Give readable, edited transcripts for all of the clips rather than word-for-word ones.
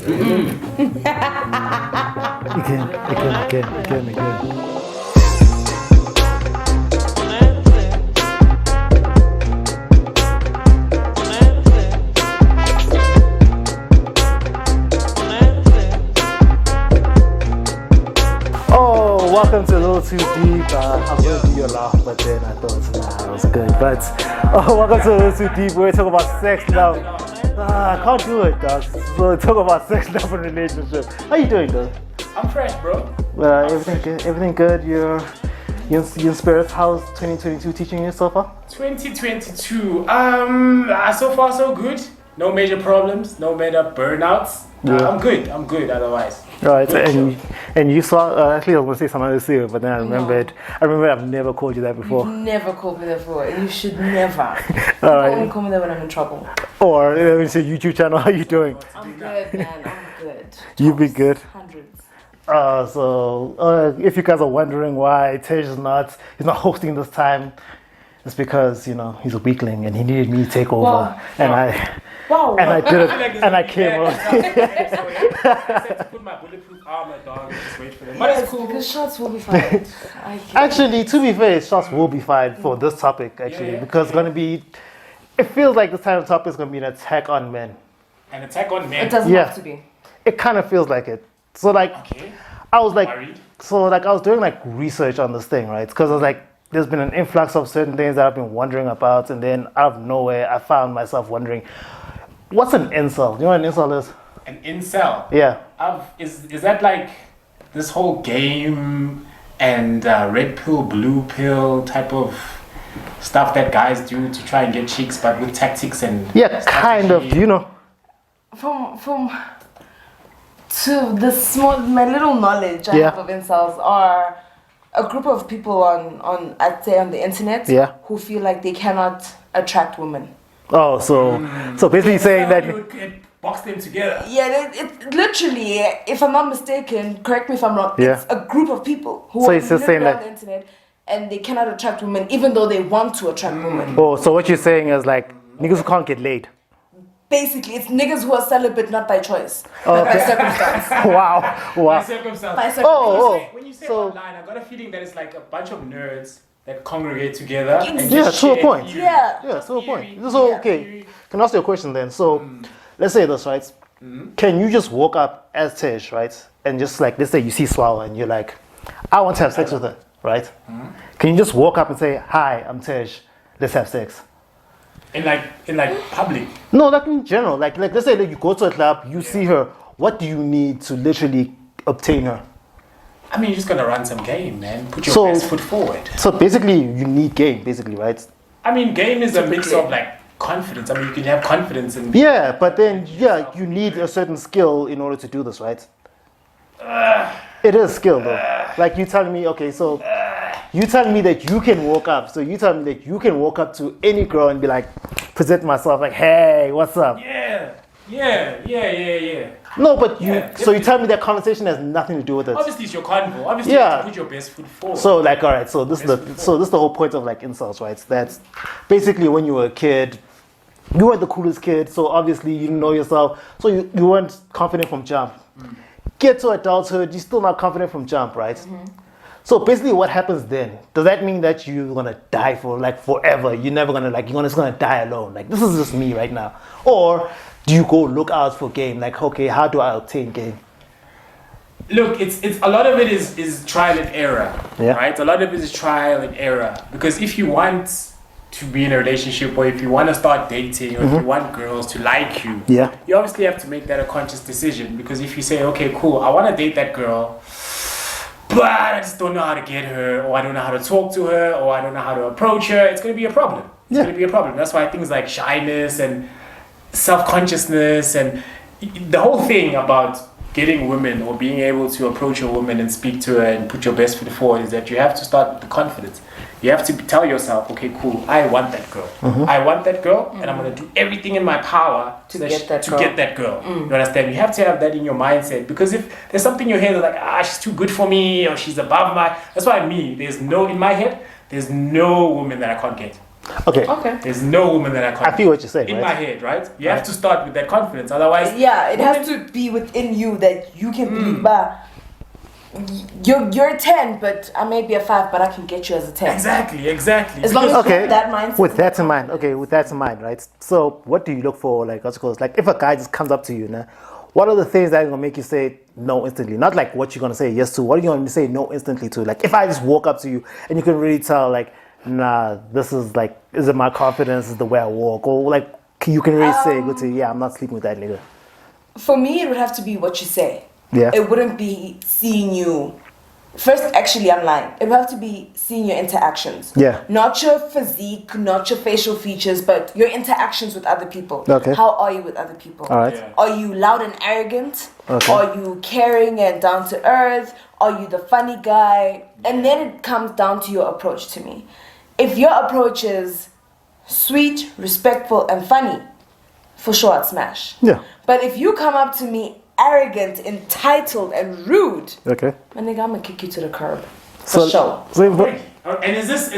Again. Oh, welcome to A Little Too Deep. I was going to do your laugh, but then I thought, nah, it was good. But welcome to A Little Too Deep. We're talking about sex now. I can't do it, dog. So talk about sex, love, and relationship. How you doing, though? I'm fresh, bro. Everything good. Everything good. You're in spirits. How's 2022 teaching you so far? 2022. So far so good. No major problems. No major burnouts. Yeah. I'm good. Otherwise. Right. And you saw. Actually, I was gonna say something else too, but then I remembered. I remember I've never called you that before. You've never called me that before, and you should never. All right. Only call me that when I'm in trouble. Or it's a YouTube channel. How you doing? I'm good, man. I'm good. You be good. Hundreds. If you guys are wondering why Tej he's not hosting this time, it's because he's a weakling and he needed me to take over, Wow. and I did it, and I came over. I said to put my bulletproof armor, dog, and just wait for them. But it's cool. Because shots will be fired. Actually, to be fair, shots will be fired for this topic actually, because it's gonna be. It feels like this time of topic is gonna be an attack on men. An attack on men. It doesn't have to be. It kind of feels like it. So Okay. I was like, Worried? I was doing research on this thing, right? Because I was like, there's been an influx of certain things that I've been wondering about, and then out of nowhere, I found myself wondering, what's an incel? You know what an incel is? An incel. Yeah. Is that like this whole game and red pill, blue pill type of stuff that guys do to try and get chicks, but with tactics and Yeah, kind of. From to my little knowledge I have of incels are a group of people on I'd say on the internet who feel like they cannot attract women. Oh, so basically saying that you would box them together. Yeah, it literally, if I'm not mistaken, correct me if I'm wrong, it's a group of people who So are it's just saying on that- the internet and they cannot attract women even though they want to attract women. Oh, so what you're saying is like niggas who can't get laid. Basically, it's niggas who are celibate not by choice, but by circumstance. Wow. By circumstance. By circumstance. When you say so- online, I got a feeling that it's like a bunch of nerds that congregate together. And Yeah, just to a share point. theory. Yeah, to a point. So, okay, can I ask you a question then? So, let's say this, right? Can you just walk up as Tej, right? And just let's say you see Swallow and you're like, I want to have sex with her, right? Can you just walk up and say, hi, I'm Tej, let's have sex? In public. No, like in general. Like let's say that you go to a club, you see her, what do you need to literally obtain her? I mean, you're just gonna run some game, man. Put your best foot forward. So basically, you need game, basically, right? I mean, game is a mix of confidence. I mean, you can have confidence in. Yeah, but then you need a certain skill in order to do this, right? It is skill though. Like you telling me, okay, so you telling me that you can walk up. So you telling me that you can walk up to any girl and be like, present myself like, hey, what's up? Yeah. No, but so you definitely. tell me that conversation has nothing to do with it. Obviously, it's your convo. Obviously, you have to put your best foot forward. So all right, so this is the whole point of incels, right? That's basically when you were a kid, you weren't the coolest kid, so obviously you didn't know yourself, so you weren't confident from jump. Get to adulthood, you're still not confident from jump, right? So basically what happens then? Does that mean that you're gonna die for forever? You're never gonna you're just gonna die alone. This is just me right now. Or do you go look out for game? Okay, how do I obtain game? Look, it's a lot of it is trial and error, Yeah. right? A lot of it is trial and error. Because if you want to be in a relationship, or if you want to start dating, or if you want girls to like you, you obviously have to make that a conscious decision. Because if you say, okay, cool, I want to date that girl, but I just don't know how to get her, or I don't know how to talk to her, or I don't know how to approach her, it's going to be a problem. It's going to be a problem. That's why things like shyness and self-consciousness and the whole thing about getting women or being able to approach a woman and speak to her and put your best foot forward is that you have to start with the confidence. You have to tell yourself, okay, cool, I want that girl. I want that girl, and I'm going to do everything in my power to get that girl. You understand? You have to have that in your mindset, because if there's something in your head that's she's too good for me, or she's above my... That's why in my head, there's no woman that I can't get. Okay. There's no woman that I can't. I feel what you're saying. In my head, right? You have to start with that confidence. Otherwise, it has to be within you that you can believe. You're a 10, but I may be a 5, but I can get you as a 10. Exactly. As long as you have that mindset. With that in mind, right? So, what do you look for? Like, if a guy just comes up to you, nah, what are the things that are gonna make you say no instantly? Not like what you're gonna say yes to. What are you gonna say no instantly to? Like, if I just walk up to you and you can really tell, like, nah, this is like, is it my confidence? Is the way I walk? Or like, you can really say, I'm not sleeping with that nigga. For me, it would have to be what you say. Yeah. It wouldn't be seeing you. First, actually, I'm lying. It would have to be seeing your interactions. Yeah. Not your physique, not your facial features, but your interactions with other people. Okay. How are you with other people? All right. Yeah. Are you loud and arrogant? Okay. Are you caring and down to earth? Are you the funny guy? And then it comes down to your approach to me. If your approach is sweet, respectful, and funny, for sure I'd smash. Yeah. But if you come up to me arrogant, entitled, and rude, okay, my nigga, I'm gonna kick you to the curb. For sure. And is this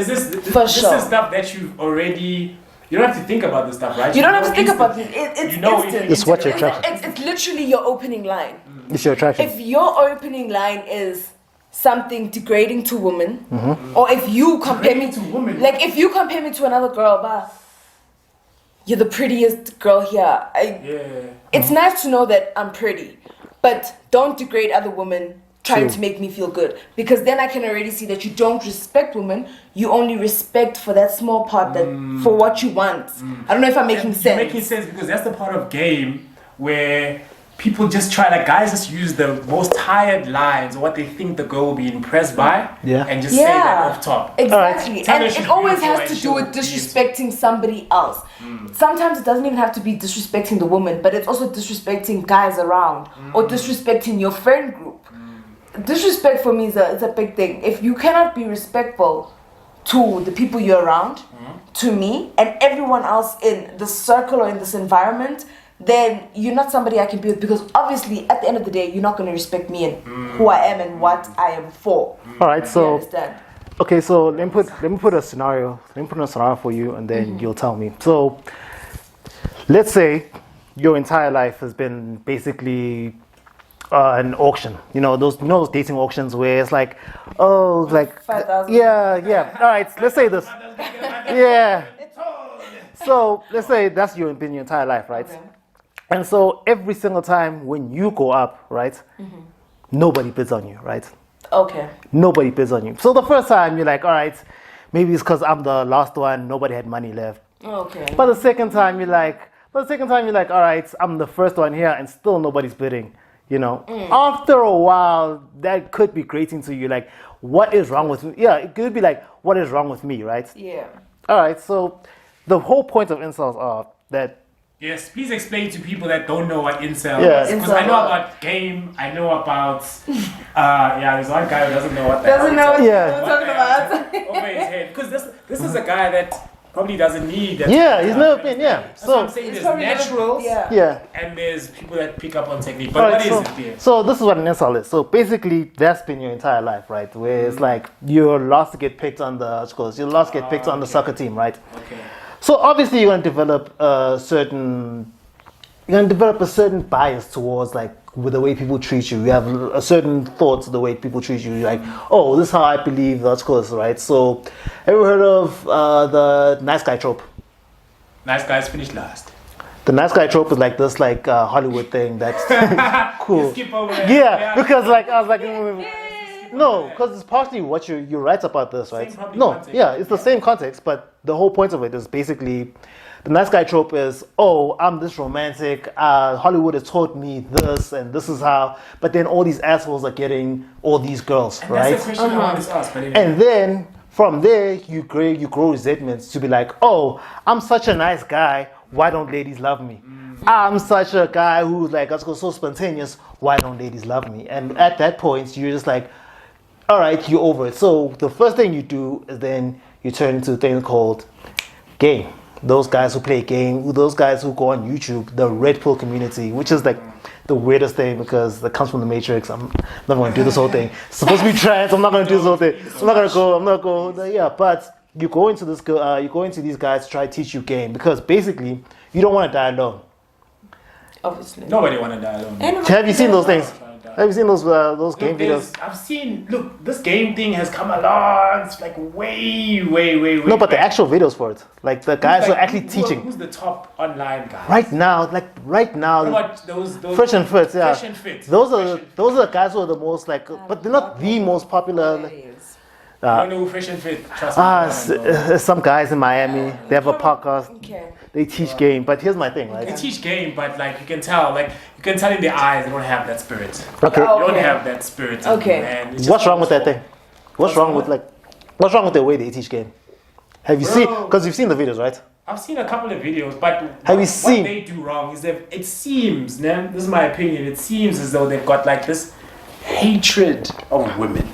stuff that you've already? You don't have to think about this stuff, right? You don't have to think about it. It's instant. It's what you're attracting. It's literally your opening line. It's your attraction. If your opening line is something degrading to women, or if you compare me to women, like if you compare me to another girl, you're the prettiest girl here. It's nice to know that I'm pretty, but don't degrade other women trying to make me feel good, because then I can already see that you don't respect women. You only respect for that small part, that for what you want. I don't know if I'm making sense. You're making sense, because that's the part of game where people just try, like, guys just use the most tired lines, or what they think the girl will be impressed by, and just say that off top. Exactly. And it always has to do with disrespecting somebody else. Sometimes it doesn't even have to be disrespecting the woman, but it's also disrespecting guys around, or disrespecting your friend group. Disrespect for me is a big thing. If you cannot be respectful to the people you're around, to me, and everyone else in this circle or in this environment, then you're not somebody I can be with, because obviously at the end of the day you're not going to respect me and who I am and what I am for. All right, so okay, so let me put a scenario for you, and then you'll tell me. So let's say your entire life has been basically an auction. You know those dating auctions where it's like, oh, like 5,000. Yeah. All right, let's say this. Yeah. So let's say that's your entire life, right? Okay. And so every single time when you go up, right, nobody bids on you, right? Okay. Nobody bids on you. So the first time you're like, all right, maybe it's because I'm the last one, nobody had money left. Okay. But the second time you're like, all right, I'm the first one here and still nobody's bidding. You know, after a while, that could be grating to you. Like, what is wrong with me? Yeah, it could be like, what is wrong with me, right? Yeah. All right, so the whole point of incels are that. Yes, please explain to people that don't know what incel is. Because I know about game, I know about. There's one guy who doesn't know what that is. Doesn't know what you're talking about. Over his head. Because this is a guy that probably doesn't need that. Yeah, he's never been, That's what I'm saying. There's naturals, and there's people that pick up on technique. But what is it there? So this is what an incel is. So basically, that's been your entire life, right? Where it's like you're last to get picked on the schools, you're last to get picked on the soccer team, right? Okay. So obviously, you're going to develop a certain bias towards like with the way people treat you. You have a certain thoughts of the way people treat you. You're like, oh, this is how I believe that's course, right? So, ever heard of the nice guy trope? Nice guys finish last. The nice guy trope is like this, like Hollywood thing. That's cool. You skip over it. Yeah, because like I was like, no, because it's partially what you write about this, right? It's the same context, but the whole point of it is basically. The nice guy trope is, oh, I'm this romantic, Hollywood has taught me this, and this is how, but then all these assholes are getting all these girls, and right? That's the question I want to ask. And then, from there, you grow resentments to be like, oh, I'm such a nice guy, why don't ladies love me? I'm such a guy who's like, so spontaneous, why don't ladies love me? And at that point, you're just like, all right, you're over it. So the first thing you do is then you turn into a thing called game. Those guys who play game, those guys who go on YouTube, the Red Pill community, which is like the weirdest thing because that comes from the Matrix. I'm not going to do this whole thing. It's supposed to be trans. I'm not going to do this whole thing. I'm not going to go. Yeah, but you go into these guys to try to teach you game because basically you don't want to die alone. Obviously. Nobody want to die alone. Have you seen those things? Have you seen those game videos? I've seen. Look, this game thing has come along. It's like way. No, but the actual videos for it, like the guys who are actually teaching. Who's the top online guy? Right now. What about those Fresh and Fit, yeah. Fresh and Fit. Those are the guys who are the most like, but they're not the most popular. I don't know who Fresh and Fit. Trust me. Some guys in Miami. They have a podcast. Okay. They teach game, but here's my thing, right? They teach game, but like you can tell in their eyes they don't have that spirit. Okay. They don't have that spirit. Okay. Man. What's wrong with that thing? What's wrong with the way they teach game? Have you seen? Because you've seen the videos, right? I've seen a couple of videos, but have you seen? What they do wrong is that it seems, man, this is my opinion, it seems as though they've got like this hatred of women.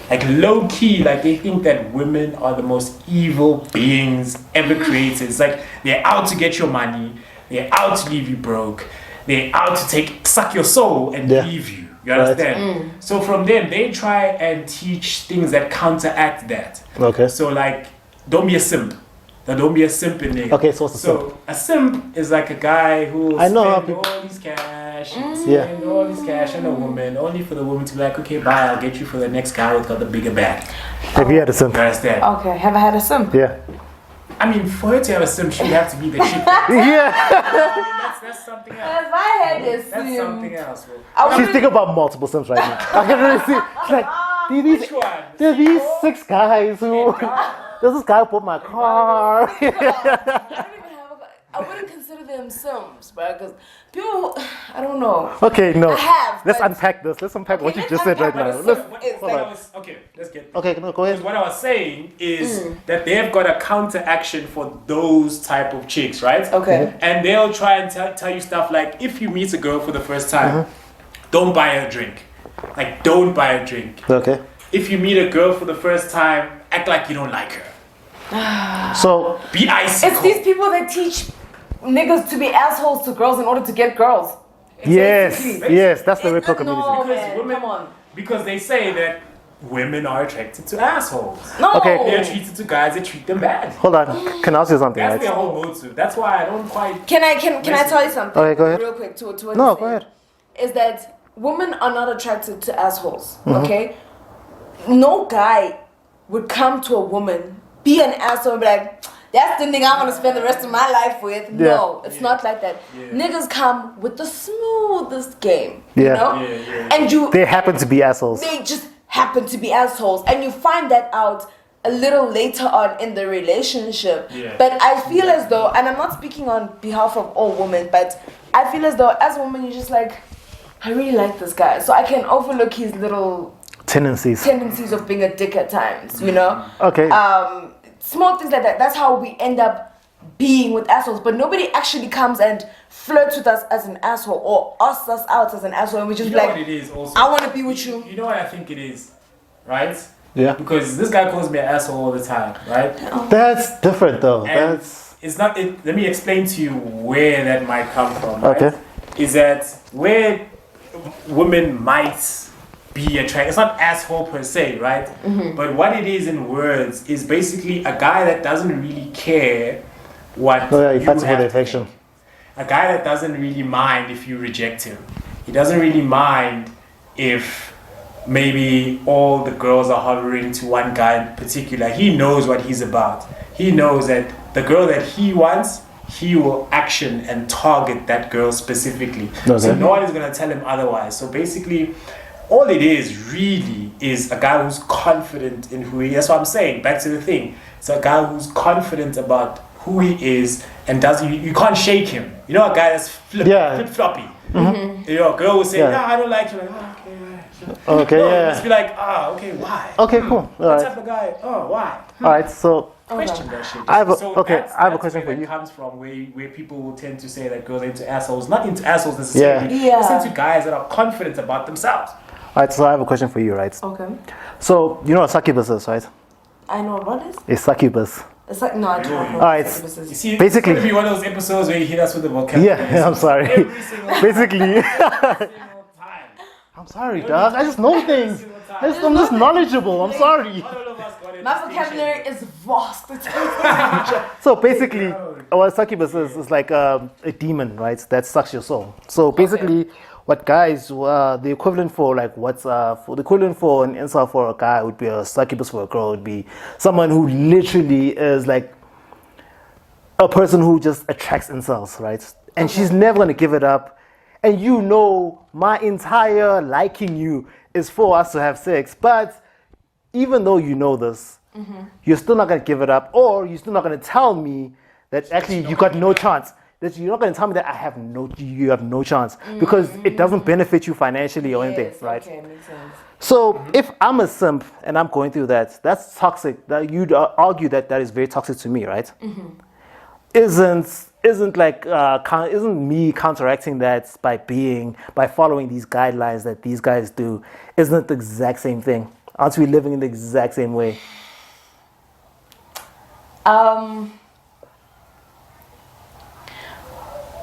Like low key, like they think that women are the most evil beings ever created. It's like they're out to get your money, they're out to leave you broke, they're out to suck your soul and leave you. You understand? Right. So from them, they try and teach things that counteract that. Okay. So like, don't be a simp. Don't be a simp in there. Okay, so what's a simp? So a simp is like a guy who will spend all these cash, spend all this cash on a woman, only for the woman to be like, okay, bye, I'll get you for the next guy who's got the bigger bag. Have you had a simp? You understand? Okay, have I had a simp? Yeah. I mean, for her to have a simp, she'd have to be the chick. Yeah. That's something else. If I had a simp, that's something else. Bro. She's thinking about multiple simps right now. I can really see. She's like, there are these 6 guys who. There's this guy who bought my car. I wouldn't consider them simps, bro, because people, I don't know. Okay, no. I have. Let's unpack this. Let's unpack what you just said right now. Let's get. Okay, no, go ahead. What I was saying is that they've got a counteraction for those type of chicks, right? Okay. And they'll try and tell you stuff like, if you meet a girl for the first time, don't buy her a drink. Like, don't buy a drink. Okay. If you meet a girl for the first time, act like you don't like her. So be icy. It's these people that teach niggas to be assholes to girls in order to get girls. Yes, that's the Ripple community. No, man, come on. Because they say that women are attracted to assholes. No. Okay. They're treated to guys that treat them bad. Hold on. Can I ask you something? That's their whole motive. That's why I don't quite. Can I tell you something? Okay, go ahead. Real quick to what No, you go ahead. Is that women are not attracted to assholes. Okay? No guy would come to a woman, be an asshole, and be like, that's the nigga I want to spend the rest of my life with. No, it's not like that. Niggas come with the smoothest game. You know? And they happen to be assholes. They just happen to be assholes. And you find that out a little later on in the relationship. But I feel as though, and I'm not speaking on behalf of all women, but I feel as though as a woman, you're just like, I really like this guy. So I can overlook his little tendencies of being a dick at times, you know? Okay. Small things like that. That's how we end up being with assholes. But nobody actually comes and flirts with us as an asshole or asks us out as an asshole. And we just what it is also? I want to be with you. You know what I think it is, right? Yeah. Because this guy calls me an asshole all the time, right? That's different though. And it's not. Let me explain to you where that might come from. Right? Okay. Is that where women might be attracted? It's not asshole per se, right? But what it is in words is basically a guy that doesn't really care what you have to think. A guy that doesn't really mind if you reject him. He doesn't really mind if maybe all the girls are hovering to one guy in particular. He knows what he's about. He knows that the girl that he wants, he will action and target that girl specifically. Okay. So no one is going to tell him otherwise. So basically, all it is really is a guy who's confident in who he is. That's what I'm saying. Back to the thing. It's a guy who's confident about who he is and you can't shake him. You know, a guy that's flip-floppy. You know, a girl will say, I don't like you. Like, okay, just be like, okay, why? Okay, cool. What type of guy? Why? All right, so question that shit. I have a question for you. It comes from where people will tend to say that girls are into assholes, not into assholes necessarily. It's into guys that are confident about themselves. All right, so I have a question for you, right? Okay. So you know what succubus is, right? I know what is. It's succubus. It's like no, I don't know. All right. You see, basically, it's gonna be one of those episodes where you hit us with the vocabulary. Yeah, I'm sorry. Every single basically. time. I'm sorry, dog. I just know things. I'm just knowledgeable. I'm sorry. My vocabulary is vast. So basically, what succubus is like a demon, right? That sucks your soul. So basically, what guys, the equivalent for like the equivalent for an incel for a guy would be a succubus for a girl would be someone who literally is like a person who just attracts incels, right? And she's never gonna give it up. And you know, my entire liking you is for us to have sex, but even though you know this, you're still not gonna give it up, or you're still not gonna tell me that actually you got no chance. That you're not gonna tell me that you have no chance because it doesn't benefit you financially or anything, right? Okay, makes sense. So if I'm a simp and I'm going through that, that's toxic. That you'd argue that is very toxic to me, right? Isn't me counteracting that by following these guidelines that these guys do? Isn't it the exact same thing? Aren't we living in the exact same way?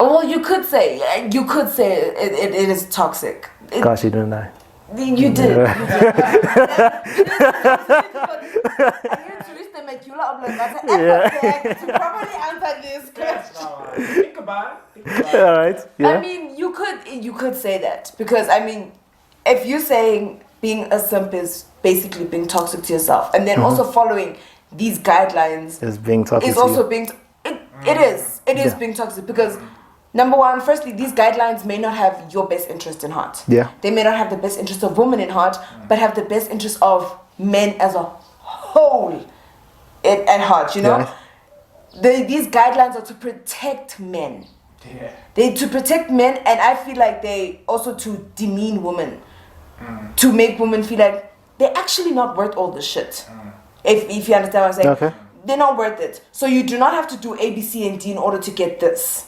Well, you could say it is toxic. Gosh, you didn't know. You did. I hear Teresa make you laugh like that. To properly answer this question. Think about it. All right. Yeah. I mean, you could say that because I mean, if you're saying being a simp is basically being toxic to yourself, and then also following these guidelines is being toxic. Is also being. It is being toxic because. Number one, firstly, these guidelines may not have your best interest in heart. Yeah. They may not have the best interest of women in heart, but have the best interest of men as a whole at heart, you know? Yeah. These guidelines are to protect men. Yeah. They to protect men, and I feel like they also to demean women. To make women feel like they're actually not worth all this shit. If you understand what I'm saying. Okay. They're not worth it. So you do not have to do A, B, C, and D in order to get this.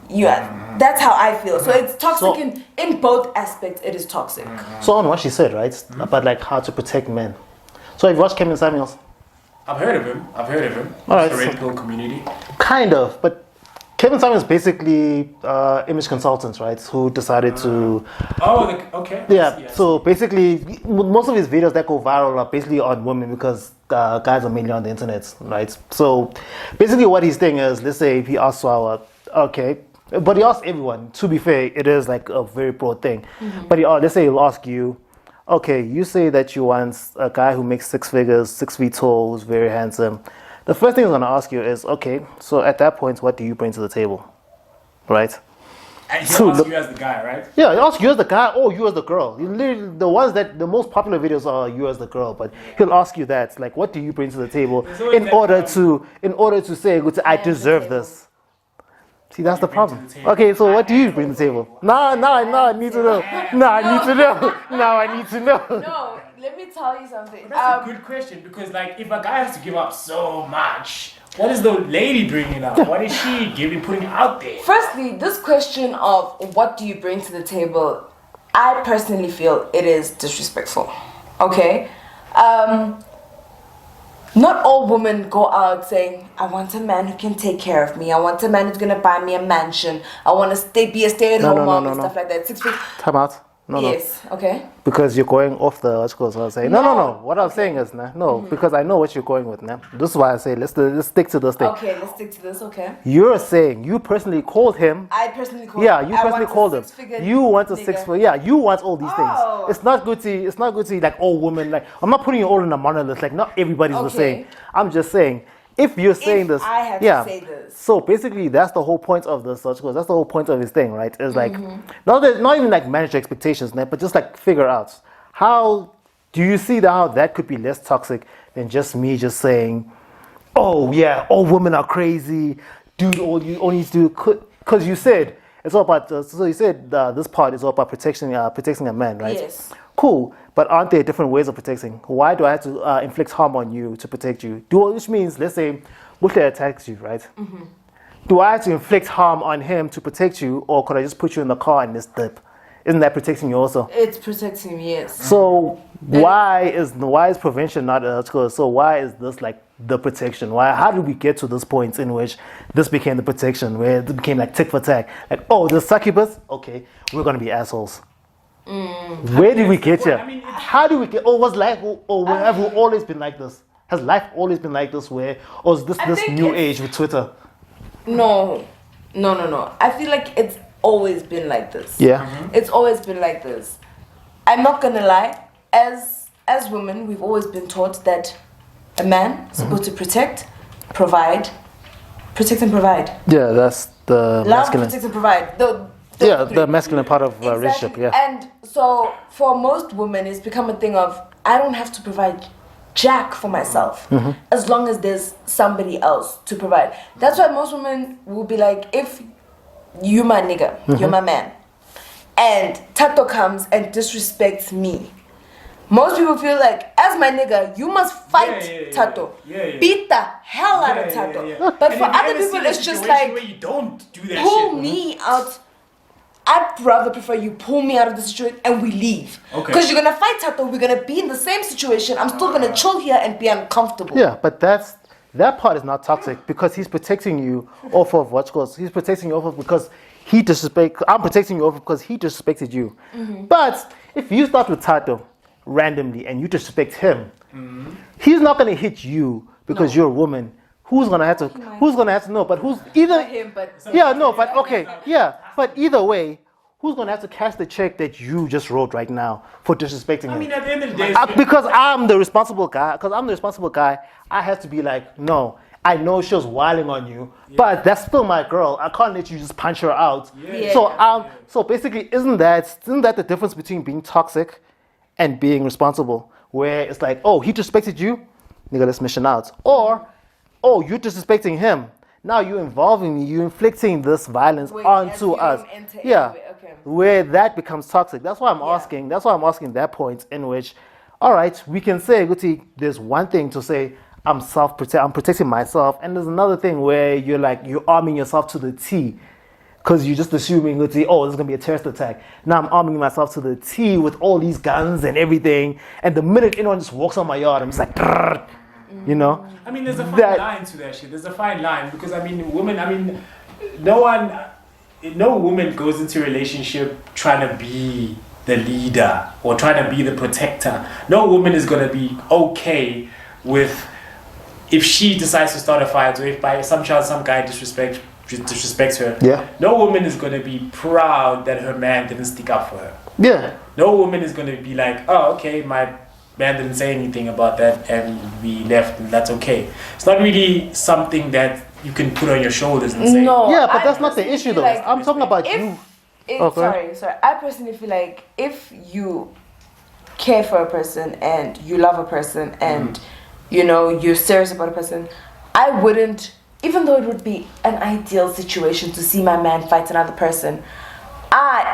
That's how I feel. So it's toxic in both aspects. It is toxic. So on what she said, right? About like how to protect men. So have you watched Kevin Samuels? I've heard of him. All right, the red pill community. Kind of, but Kevin Samuels is basically image consultants, right? Who decided to. Okay. Yeah. Yes. So basically, most of his videos that go viral are basically on women because guys are mainly on the internet, right? So basically, what he's saying is, let's say if he asks our, but he asks everyone. To be fair, it is like a very broad thing. But let's say he'll ask you, okay, you say that you want a guy who makes 6 figures, 6 feet tall, who's very handsome. The first thing I'm going to ask you is, okay, so at that point, what do you bring to the table, right? And he'll ask you as the guy, right? Yeah, he'll ask you as the guy or you as the girl. The most popular videos are you as the girl, but he'll ask you that, like, what do you bring to the table in order to say, I deserve this. See, that's the problem. Okay, so what do you bring to the table? No, I need to know. Now I need to know. No, let me tell you something. That's a good question because, like, if a guy has to give up so much, what is the lady bringing up? What is she putting out there? Firstly, this question of what do you bring to the table, I personally feel it is disrespectful. Okay? Not all women go out saying, I want a man who can take care of me. I want a man who's going to buy me a mansion. I want to be a stay-at-home mom and stuff like that. 6 feet. Time out. Yes, okay. Because you're going off the articles. I was saying, no. What I'm saying is, because I know what you're going with, now. This is why I say, let's stick to this thing. Okay, let's stick to this, okay. You're saying, you personally called him. I personally called him. Yeah, you personally called him. You want a 6 figure. Yeah, you want all these things. It's not good to like all women, like, I'm not putting you all in a monolith, like, not everybody's the same. I'm just saying, if you're saying this, I have to say this. So basically, that's the whole point of the search course. That's the whole point of his thing, right? It's like, not even like manage your expectations, but just like figure out how do you see how that could be less toxic than just me just saying, oh yeah, all women are crazy, dude. All you need to do, because you said it's all about. So you said this part is all about protecting a man, right? Yes. Cool, but aren't there different ways of protecting? Why do I have to inflict harm on you to protect you? Which means, let's say, Bushler attacks you, right? Do I have to inflict harm on him to protect you, or could I just put you in the car and just dip? Isn't that protecting you also? It's protecting me, yes. So why is prevention not ethical? So why is this like the protection? How did we get to this point in which this became the protection, where it became like tick for tack? Like, oh, the succubus, okay, we're gonna be assholes. Where did we get here? I mean, how do we get? Or was life? Or have we always been like this? Has life always been like this? Or is this new age with Twitter? No. I feel like it's always been like this. Yeah. It's always been like this. I'm not gonna lie. As women, we've always been taught that a man is supposed to protect, provide, protect and provide. Yeah, that's the Love, masculine. protect and provide. The masculine part of exactly. relationship. Yeah. And so for most women, it's become a thing of I don't have to provide jack for myself as long as there's somebody else to provide. That's why most women will be like, if you my nigga, you're my man, and Tato comes and disrespects me, most people feel like, as my nigga, you must fight Tato. Beat the hell out of Tato. But for other people, it's just like, where you don't do that pull me out. I'd rather prefer you pull me out of the situation and we leave. Because you're gonna fight Tato, we're gonna be in the same situation. I'm still gonna chill here and be uncomfortable. Yeah, but that part is not toxic because he's protecting you off of what's called. He's protecting you off of because he disrespect. I'm protecting you off because he disrespected you. But if you start with Tato randomly and you disrespect him, he's not gonna hit you because you're a woman. Who's gonna have to know? But who's either Not him, but but either way, who's gonna have to cash the check that you just wrote right now for disrespecting him? I mean, at the end of the day, because I'm the responsible guy. I have to be like, no, I know she was wilding on you, but that's still my girl. I can't let you just punch her out. So basically, isn't that the difference between being toxic and being responsible? Where it's like, oh, he disrespected you, nigga, let's mission out, or oh, you're disrespecting him. Now you're involving me. You're inflicting this violence onto us. Where that becomes toxic. That's why I'm asking. That's why I'm asking that point in which, all right, we can say, Guti, there's one thing to say, I'm protecting myself, and there's another thing where you're arming yourself to the T, because you're just assuming, Guti, oh, this is gonna be a terrorist attack. Now I'm arming myself to the T with all these guns and everything, and the minute anyone just walks on my yard, I'm just like, brrr. You know? I mean, there's a fine line to that shit. There's a fine line because no woman goes into a relationship trying to be the leader or trying to be the protector. No woman is going to be okay with if she decides to start a fight or if by some guy disrespects her. Yeah. No woman is going to be proud that her man didn't stick up for her. Yeah. No woman is going to be like, oh, okay, my man didn't say anything about that and we left and that's okay. It's not really something that you can put on your shoulders and say. No, yeah, but that's not the issue though. Like, I'm talking about you. Sorry. I personally feel like if you care for a person and you love a person and you're serious about a person, I wouldn't, even though it would be an ideal situation to see my man fight another person,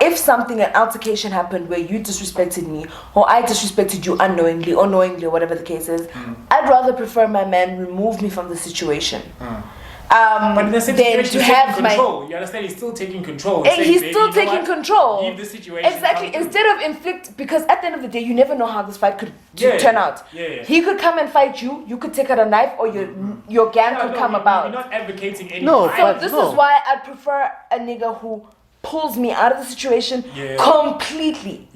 if an altercation happened where you disrespected me or I disrespected you unknowingly or knowingly or whatever the case is, I'd rather prefer my man remove me from the situation. But in the same situation, he's taking control. You understand? He's still taking control. He's still taking control. Leave the situation. Exactly. Instead of because at the end of the day, you never know how this fight could turn out. He could come and fight you. You could take out a knife, or your gang could come about. You're not advocating any. So this is why I'd prefer a nigga who pulls me out of the situation completely.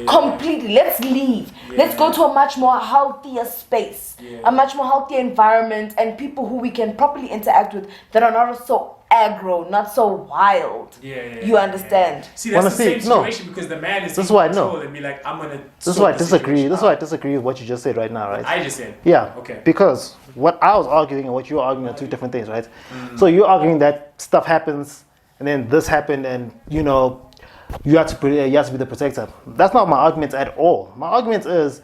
Completely. Let's leave. Let's go to a much more healthier space, a much more healthier environment, and people who we can properly interact with that are not so aggro, not so wild. You understand? See, that's the same situation because the man is taking control and be like, I'm gonna. This is why I disagree. This is why I disagree with what you just said right now, right? I just said. Yeah. Okay. Because what I was arguing and what you were arguing are two different things, right? So you're arguing that stuff happens. And then this happened, and you have to be the protector. That's not my argument at all. My argument is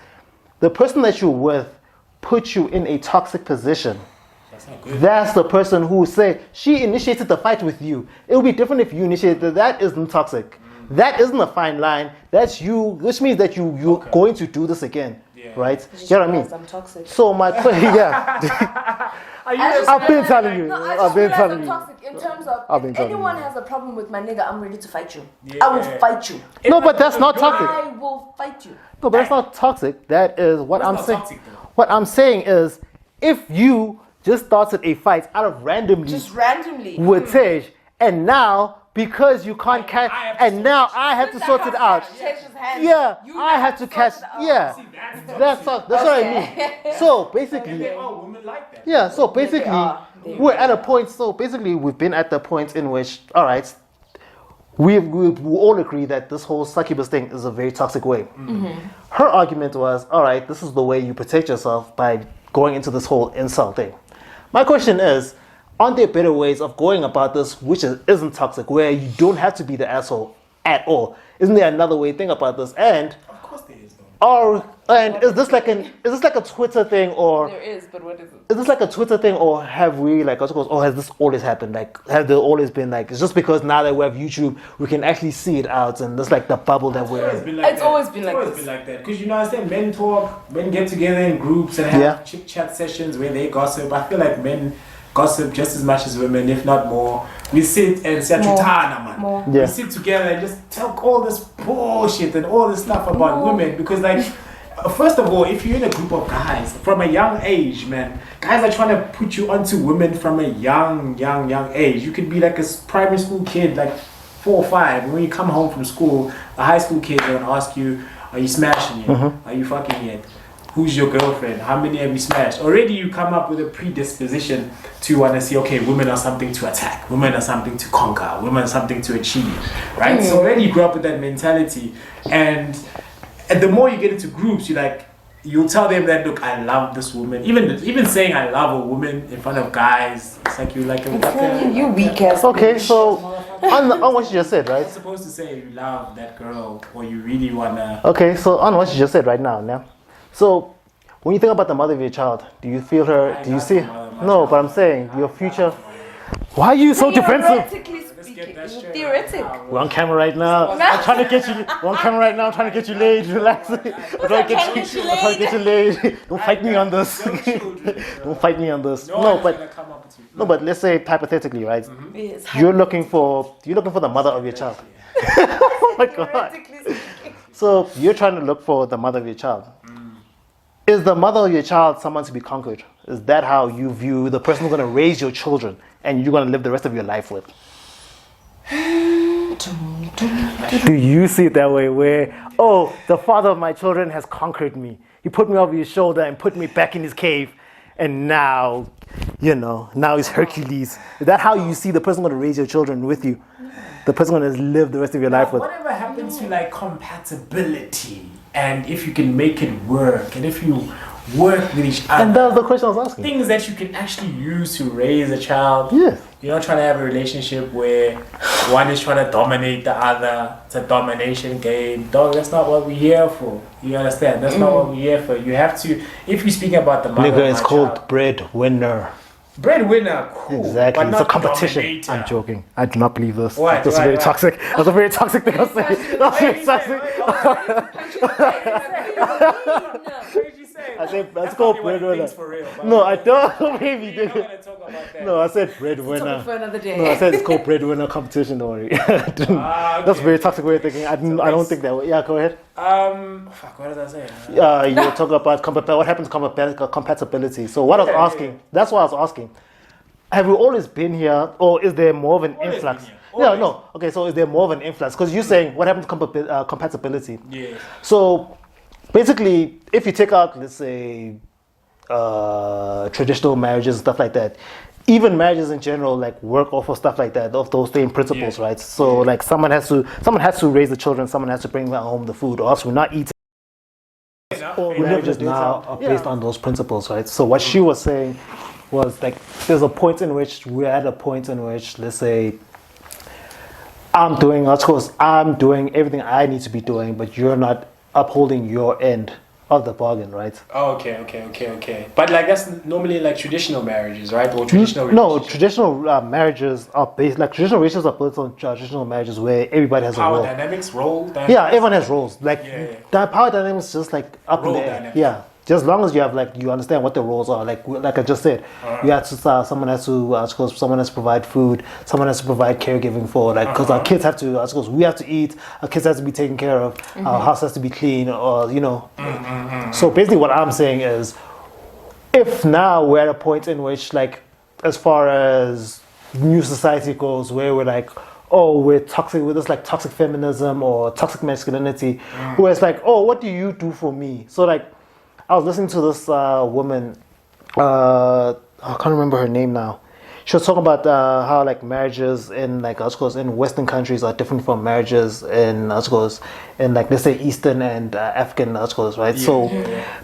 the person that you're with put you in a toxic position. That's not good. That's the person who say she initiated the fight with you. It would be different if you initiated. That isn't toxic. That isn't a fine line. That's you, which means that you're going to do this again, right? You know what I mean? I'm toxic. So my question, I've been telling you. I've been telling you. Toxic in terms of if anyone has a problem with my nigga, I'm ready to fight you. I will fight you. No, but that's not toxic. I will fight you. No, but that's not toxic. That is what I'm saying. What I'm saying is, if you just started a fight out of randomly just randomly with Tej, and now because you can't catch, and now I have to sort it out. Yeah, I have to catch. Yeah, that's what I mean. So basically, women like that. yeah. So basically, we're at a point. So basically, we've been at the point in which, all right, we all agree that this whole succubus thing is a very toxic way. Her argument was, all right, this is the way you protect yourself by going into this whole incel thing. My question is, aren't there better ways of going about this which isn't toxic, where you don't have to be the asshole at all? Isn't there another way to think about this? And of course there is, though. Is this like a Twitter thing, or there is, but what is it? Is this like a Twitter thing, or have we has this always happened? Like, have there always been like, it's just because now that we have YouTube, we can actually see it out, and it's like the bubble that we're in. It's always been like that. Because you know, I understand men talk, men get together in groups and have chit chat sessions where they gossip. I feel like men gossip just as much as women, if not more. We sit and man. We sit together and just talk all this bullshit and all this stuff about women, because like, first of all, if you're in a group of guys from a young age, man, guys are trying to put you onto women from a young age. You could be like a primary school kid, like 4 or 5, and when you come home from school, a high school kid will ask you, are you smashing yet? Are you fucking yet? Who's your girlfriend? How many have you smashed? Already you come up with a predisposition to want to see, okay, women are something to attack. Women are something to conquer. Women are something to achieve, right? So already you grew up with that mentality. And the more you get into groups, you'll tell them that, look, I love this woman. Even saying I love a woman in front of guys, it's like you like you weak ass. Okay, so on what you just said, right? You're supposed to say you love that girl, or you really wanna. Okay, so on what you just said right now. So, when you think about the mother of your child, do you feel her? Do you see? No, but I'm saying your future. Why are you so defensive? Theoretic. We're on camera right now. I'm trying to get you. We're on camera right now. I'm trying to get you laid. Relax. I'm trying to get you laid. Don't fight me on this. Don't fight me on this. No, but let's say hypothetically, right? Yes, you're looking for the mother of your child. Oh my God. So you're trying to look for the mother of your child. Is the mother of your child someone to be conquered? Is that how you view the person who's going to raise your children and you're going to live the rest of your life with? Do you see it that way, where, oh, the father of my children has conquered me. He put me over his shoulder and put me back in his cave, and now he's Hercules. Is that how you see the person going to raise your children with you? The person going to live the rest of your life with? Whatever happens to like compatibility, and if you can make it work, and if you work with each other. And that was the question I was asking. Things that you can actually use to raise a child. Yeah. You're not trying to have a relationship where one is trying to dominate the other. It's a domination game. Dog, that's not what we're here for. You understand? That's not what we're here for. You have to, if you're speaking about the mother of my it's called breadwinner. Breadwinner, cool. Exactly, it's a competition. Dominator. I'm joking. I do not believe this. What? That's very toxic. That's a very toxic thing to say. That's very toxic. I said, let's go breadwinner. No, I don't. Maybe no, I said breadwinner. For another day. No, I said it's called breadwinner competition. Don't worry. Okay. That's a very toxic way of thinking. I don't think that way. Yeah, go ahead. Fuck, what did I say? You were talking about what happens to compatibility. So what I was asking, that's what I was asking. Have we always been here, or is there more of an influx? Yeah, no. Okay, so is there more of an influx? Because you're saying what happens to compatibility? Yeah. So basically, if you take out, let's say, traditional marriages and stuff like that, even marriages in general, like work off of stuff like that, of those same principles, right? So like someone has to raise the children, someone has to bring home the food, or else we're not eating. Or marriages now are based on those principles, right? So what she was saying was like, we're at a point in which, let's say, I'm doing everything I need to be doing, but you're not upholding your end of the bargain, right? Oh, okay. But like that's normally like traditional marriages, right? Or traditional traditional marriages are based, like traditional relationships are built on traditional marriages where everybody has power a role. Role dynamics? Yeah, everyone has roles. Like that power dynamics is just like up in the air. Yeah. Just as long as you have you understand what the roles are, like I just said, you have to someone has to provide food, someone has to provide caregiving for because our kids have to, we have to eat, our kids have to be taken care of, our house has to be clean, or So basically, what I'm saying is, if now we're at a point in which, like, as far as new society goes, where we're like, oh, we're toxic, with this like toxic feminism or toxic masculinity, where it's like, oh, what do you do for me? So like, I was listening to this woman, I can't remember her name now. She was talking about how like marriages in like in Western countries are different from marriages in in like, let's say, Eastern and African right?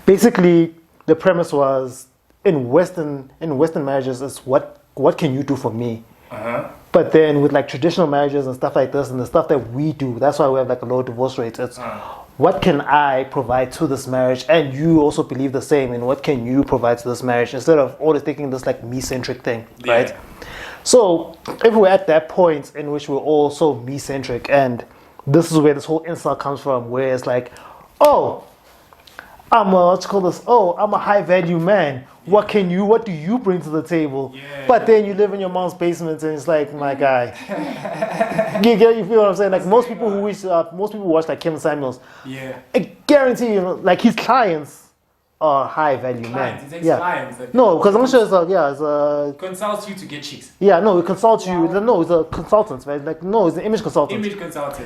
Basically the premise was in Western marriages is what can you do for me? But then with like traditional marriages and stuff like this and the stuff that we do, that's why we have like a low divorce rate. It's what can I provide to this marriage, and you also believe the same, and what can you provide to this marriage, instead of always taking this like me-centric thing, right? So if we're at that point in which we're all so me-centric, and this is where this whole insult comes from, where it's like, oh, I'm a high-value man. What do you bring to the table? But then you live in your mom's basement, and it's like, my guy. you feel what I'm saying? Like most people watch like Kevin Samuels. I guarantee you, like his clients are high-value men. He takes clients. No, because I'm sure it's a consults you to get chicks. Yeah, no, it consults you. No, it's a consultant, right? Like no, it's an image consultant.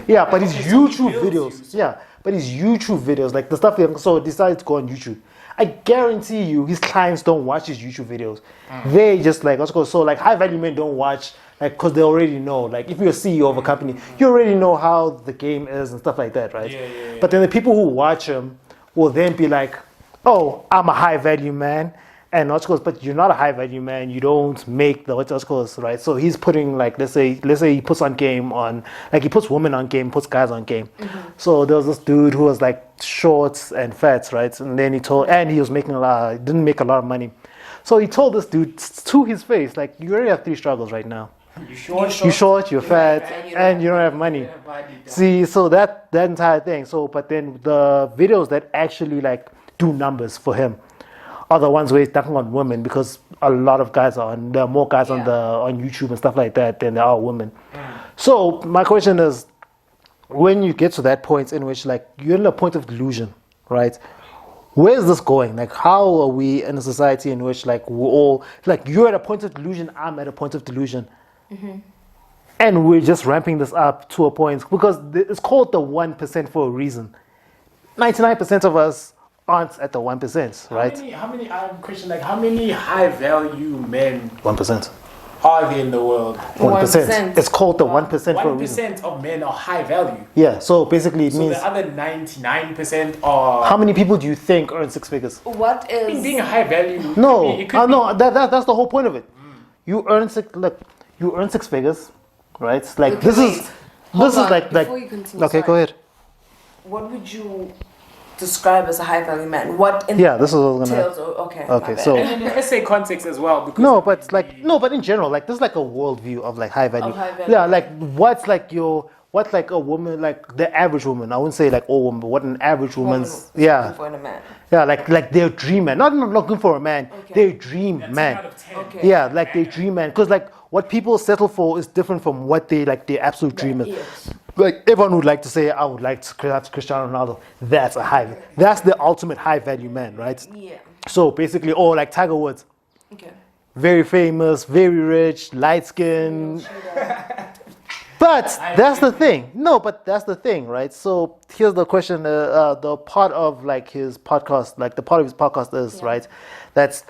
Yeah, but his YouTube videos. Yeah. But his YouTube videos, like the stuff he decided to go on YouTube. I guarantee you, his clients don't watch his YouTube videos. They just like, like high value men don't watch, like, because they already know. Like, if you're a CEO of a company, you already know how the game is and stuff like that, right? But then the people who watch him will then be like, oh, I'm a high value man. And but you're not a high value man. You don't make the right? So he's putting like, let's say he puts on game on, like he puts women on game, puts guys on game. So there was this dude who was like short and fat, right? And then he was making didn't make a lot of money. So he told this dude to his face, like, you already have 3 struggles right now. You're short, you're fat, and you don't have money. See, so that entire thing. So, but then the videos that actually like do numbers for him are the ones where he's dunking on women, because a lot of guys there are more guys on YouTube and stuff like that than there are women. So my question is, when you get to that point in which like you're in a point of delusion, right? Where is this going? Like, how are we in a society in which like we're all like, you're at a point of delusion, I'm at a point of delusion, and we're just ramping this up to a point, because it's called the 1% for a reason. 99% of us aren't at the 1%, right? How many high value men 1% are there in the world? 1%. It's called the 1% for a reason. 1% of men are high value. Yeah, so basically it means the other 99% are. How many people do you think earn 6 figures? What is being a high value? No, that's the whole point of it. You earn 6 figures, right? Like this is like okay, go ahead. What would you describe as a high value man? This is what I was gonna. Okay, so and in the essay context as well, because but in general, like this is like a worldview of like high value. Yeah, like what's like a woman, like the average woman. I wouldn't say like all women, but what an average woman's looking for in a man. Yeah, like their dream man. Not looking for a man. Their dream man. 10 out of 10. Yeah, like their dream man. Because like what people settle for is different from what they like their absolute dream is. Yes. Like everyone would like to say, I would like to have Cristiano Ronaldo. That's the ultimate high value man, right? Yeah. So basically, like Tiger Woods. Okay. Very famous, very rich, light skin. But that's the thing. No, but that's the thing, right? So here's the question. The part of like his podcast, like the part of his podcast is, right, that's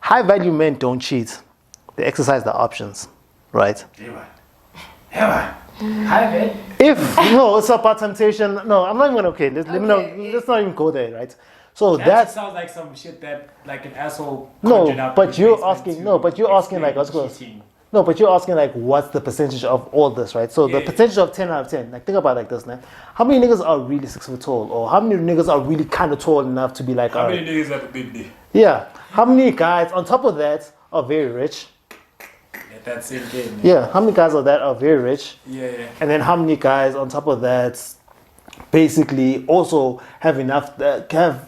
high value men don't cheat. They exercise their options, right? Yeah. If it's about temptation. No, I'm not even let's not even go there, right? So that sounds like some shit that like an asshole. But you're asking like but you're asking like what's the percentage of all this, right? So the percentage of 10 out of 10. Like think about it like this, man. How many niggas are really 6 foot tall, or how many niggas are really kind of tall enough to be like? How many niggas have a big dick? Yeah. How many guys on top of that are very rich? That's same thing. Yeah, how many guys are very rich? Yeah. And then how many guys on top of that basically also have enough time?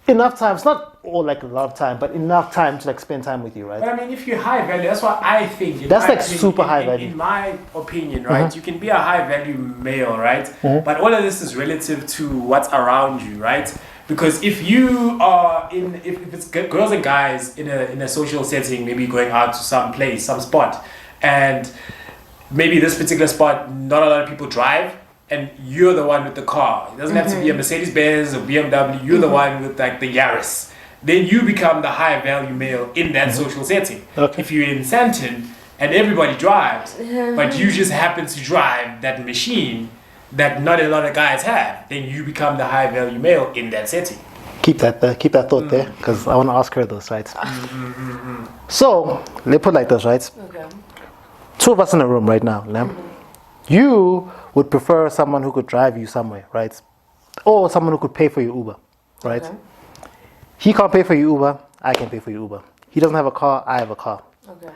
It's not all like a lot of time, but enough time to like spend time with you, right? But I mean, if you're high value, that's what I think. That's like super high value. In my opinion, right? You can be a high value male, right? But all of this is relative to what's around you, right? Because if you are if it's girls and guys in a social setting, maybe going out to some place, some spot, and maybe this particular spot, not a lot of people drive, and you're the one with the car. It doesn't have to be a Mercedes-Benz or BMW. You're the one with like the Yaris. Then you become the high value male in that social setting. Okay. If you're in Santon and everybody drives, but you just happen to drive that machine that not a lot of guys have, then you become the high value male in that setting. Keep that thought there, because I want to ask her this, right? So let's put it like this, right? Okay. Two of us in a room right now. You would prefer someone who could drive you somewhere, right? Or someone who could pay for your Uber, right? Okay. He can't pay for your Uber, I can pay for your Uber. He doesn't have a car, I have a car. Okay.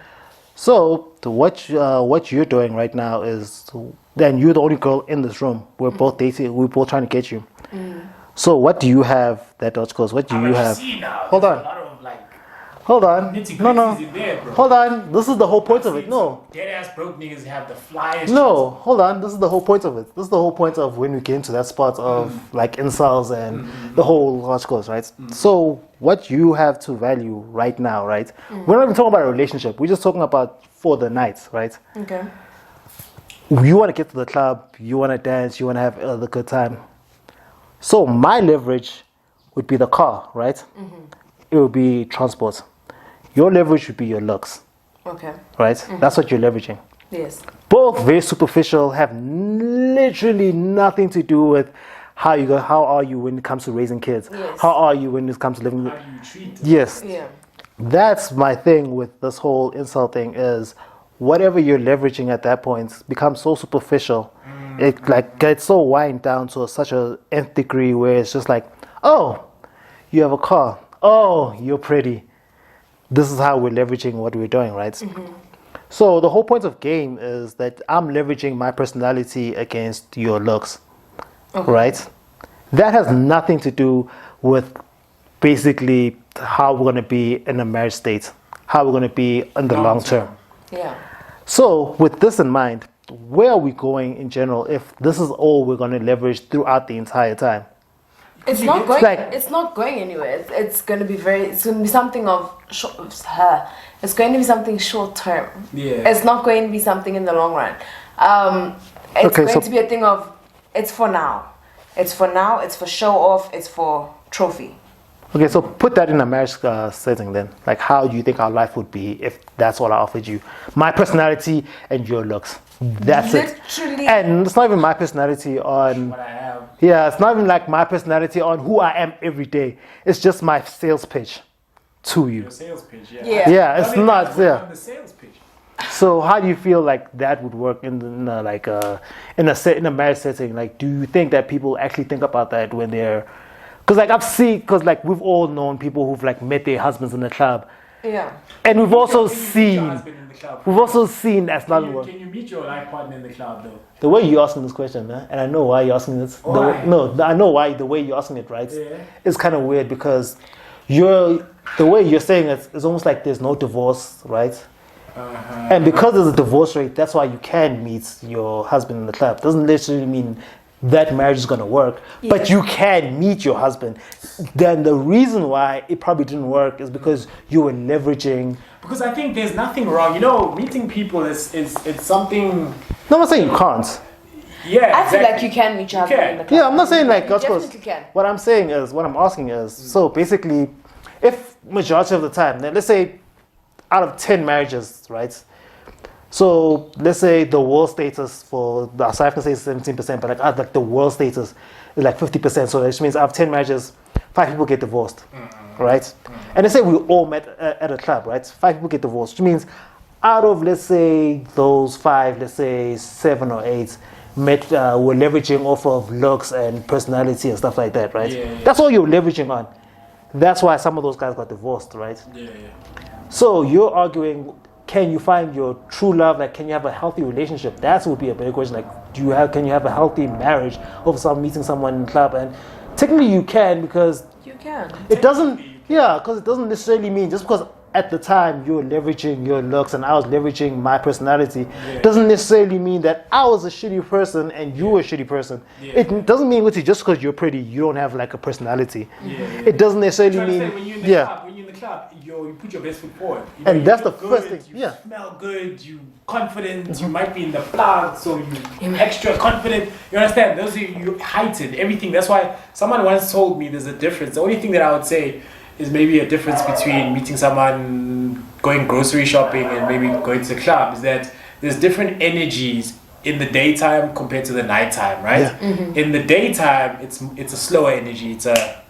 So what you're doing right now is, then you're the only girl in this room. We're both dating, we're both trying to get you. So what do you have that Dutch goes? What do you have? Hold on. Hold on. No. There, bro. Hold on. This is the whole point of it. No. Dead ass broke niggas have the flyest. No. Hold on. This is the whole point of it. This is the whole point of when we get into that spot of like incels and the whole Dutch goes, right? So what you have to value right now, right? We're not even talking about a relationship. We're just talking about for the night, right? Okay. You want to get to the club. You want to dance. You want to have a good time. So my leverage would be the car, right? It would be transport. Your leverage would be your looks. Okay. Right? That's what you're leveraging. Yes. Both very superficial, have literally nothing to do with how are you when it comes to raising kids? Yes. How are you when it comes to living? How do you treat them? Yes. Yeah. That's my thing with this whole insult thing is whatever you're leveraging at that point becomes so superficial. It like gets so wind down to such a nth degree where it's just like, oh, you have a car. Oh, you're pretty. This is how we're leveraging what we're doing, right? So the whole point of game is that I'm leveraging my personality against your looks, right? That has nothing to do with basically how we're going to be in a marriage state, how we're going to be in the long term. Yeah. So with this in mind, where are we going in general if this is all we're going to leverage throughout the entire time? It's not going. Like- It's not going anywhere. It's going to be very. It's going to be something of short. It's going to be something short term. Yeah. It's not going to be something in the long run. It's Okay, going so- to be a thing of. It's for now. It's for now. It's for show off. It's for trophy. Okay, so put that in a marriage setting then. Like, how do you think our life would be if that's all I offered you? My personality and your looks. That's Literally. it. And it's not even my personality on... What I have. Yeah, it's not even like my personality on who I am every day. It's just my sales pitch to you. Your sales pitch, yeah. Yeah. Yeah, it's not... Yeah. On the sales pitch. So how do you feel like that would work in a marriage setting? Like, do you think that people actually think about that when they're... Because we've all known people who've like met their husbands in the club. Yeah. And we've also Can you meet your seen husband in the club? that's not work. Can you meet your life partner in the club though? The way you're asking this question, and I know why you're asking this. Why? I know why the way you're asking it, right? Yeah. It's kind of weird because the way you're saying it is almost like there's no divorce, right? And because there's a divorce rate, that's why you can meet your husband in the club. Doesn't literally mean that marriage is going to work, but you can meet your husband. Then the reason why it probably didn't work is because you were leveraging. Because I think there's nothing wrong. You know, meeting people is something. No, I'm not saying you can't. Yeah, I feel exactly. like you can meet your husband in the club. Yeah, I'm not saying like, You of course. definitely can. What I'm asking is, so basically, if majority of the time, then let's say out of 10 marriages, right? So let's say the world status for the South African status is 17%, but like the world status is like 50%. So that means out of 10 marriages, 5 people get divorced, right? And let's say we all met at a club, right? 5 people get divorced, which means out of let's say those 5, let's say 7 or 8 met were leveraging off of looks and personality and stuff like that, right? Yeah. That's all you're leveraging on. That's why some of those guys got divorced, right? Yeah. So you're arguing, can you find your true love? Like, can you have a healthy relationship? That would be a better question. Like, can you have a healthy marriage over meeting someone in the club? And technically you can, because You can. it doesn't, because it doesn't necessarily mean just because at the time you're leveraging your looks and I was leveraging my personality, doesn't necessarily mean that I was a shitty person and you were a shitty person. It doesn't mean just because you're pretty, you don't have like a personality. It doesn't necessarily mean, When you're in the club, you put your best foot forward. And that's the first thing. You smell good. You confident. You might be in the plug, so you extra confident. You understand? Those are you heightened everything. That's why someone once told me there's a difference. The only thing that I would say is maybe a difference between meeting someone, going grocery shopping, and maybe going to the club is that there's different energies in the daytime compared to the nighttime, right? Yeah. In the daytime, it's a slower energy. It's a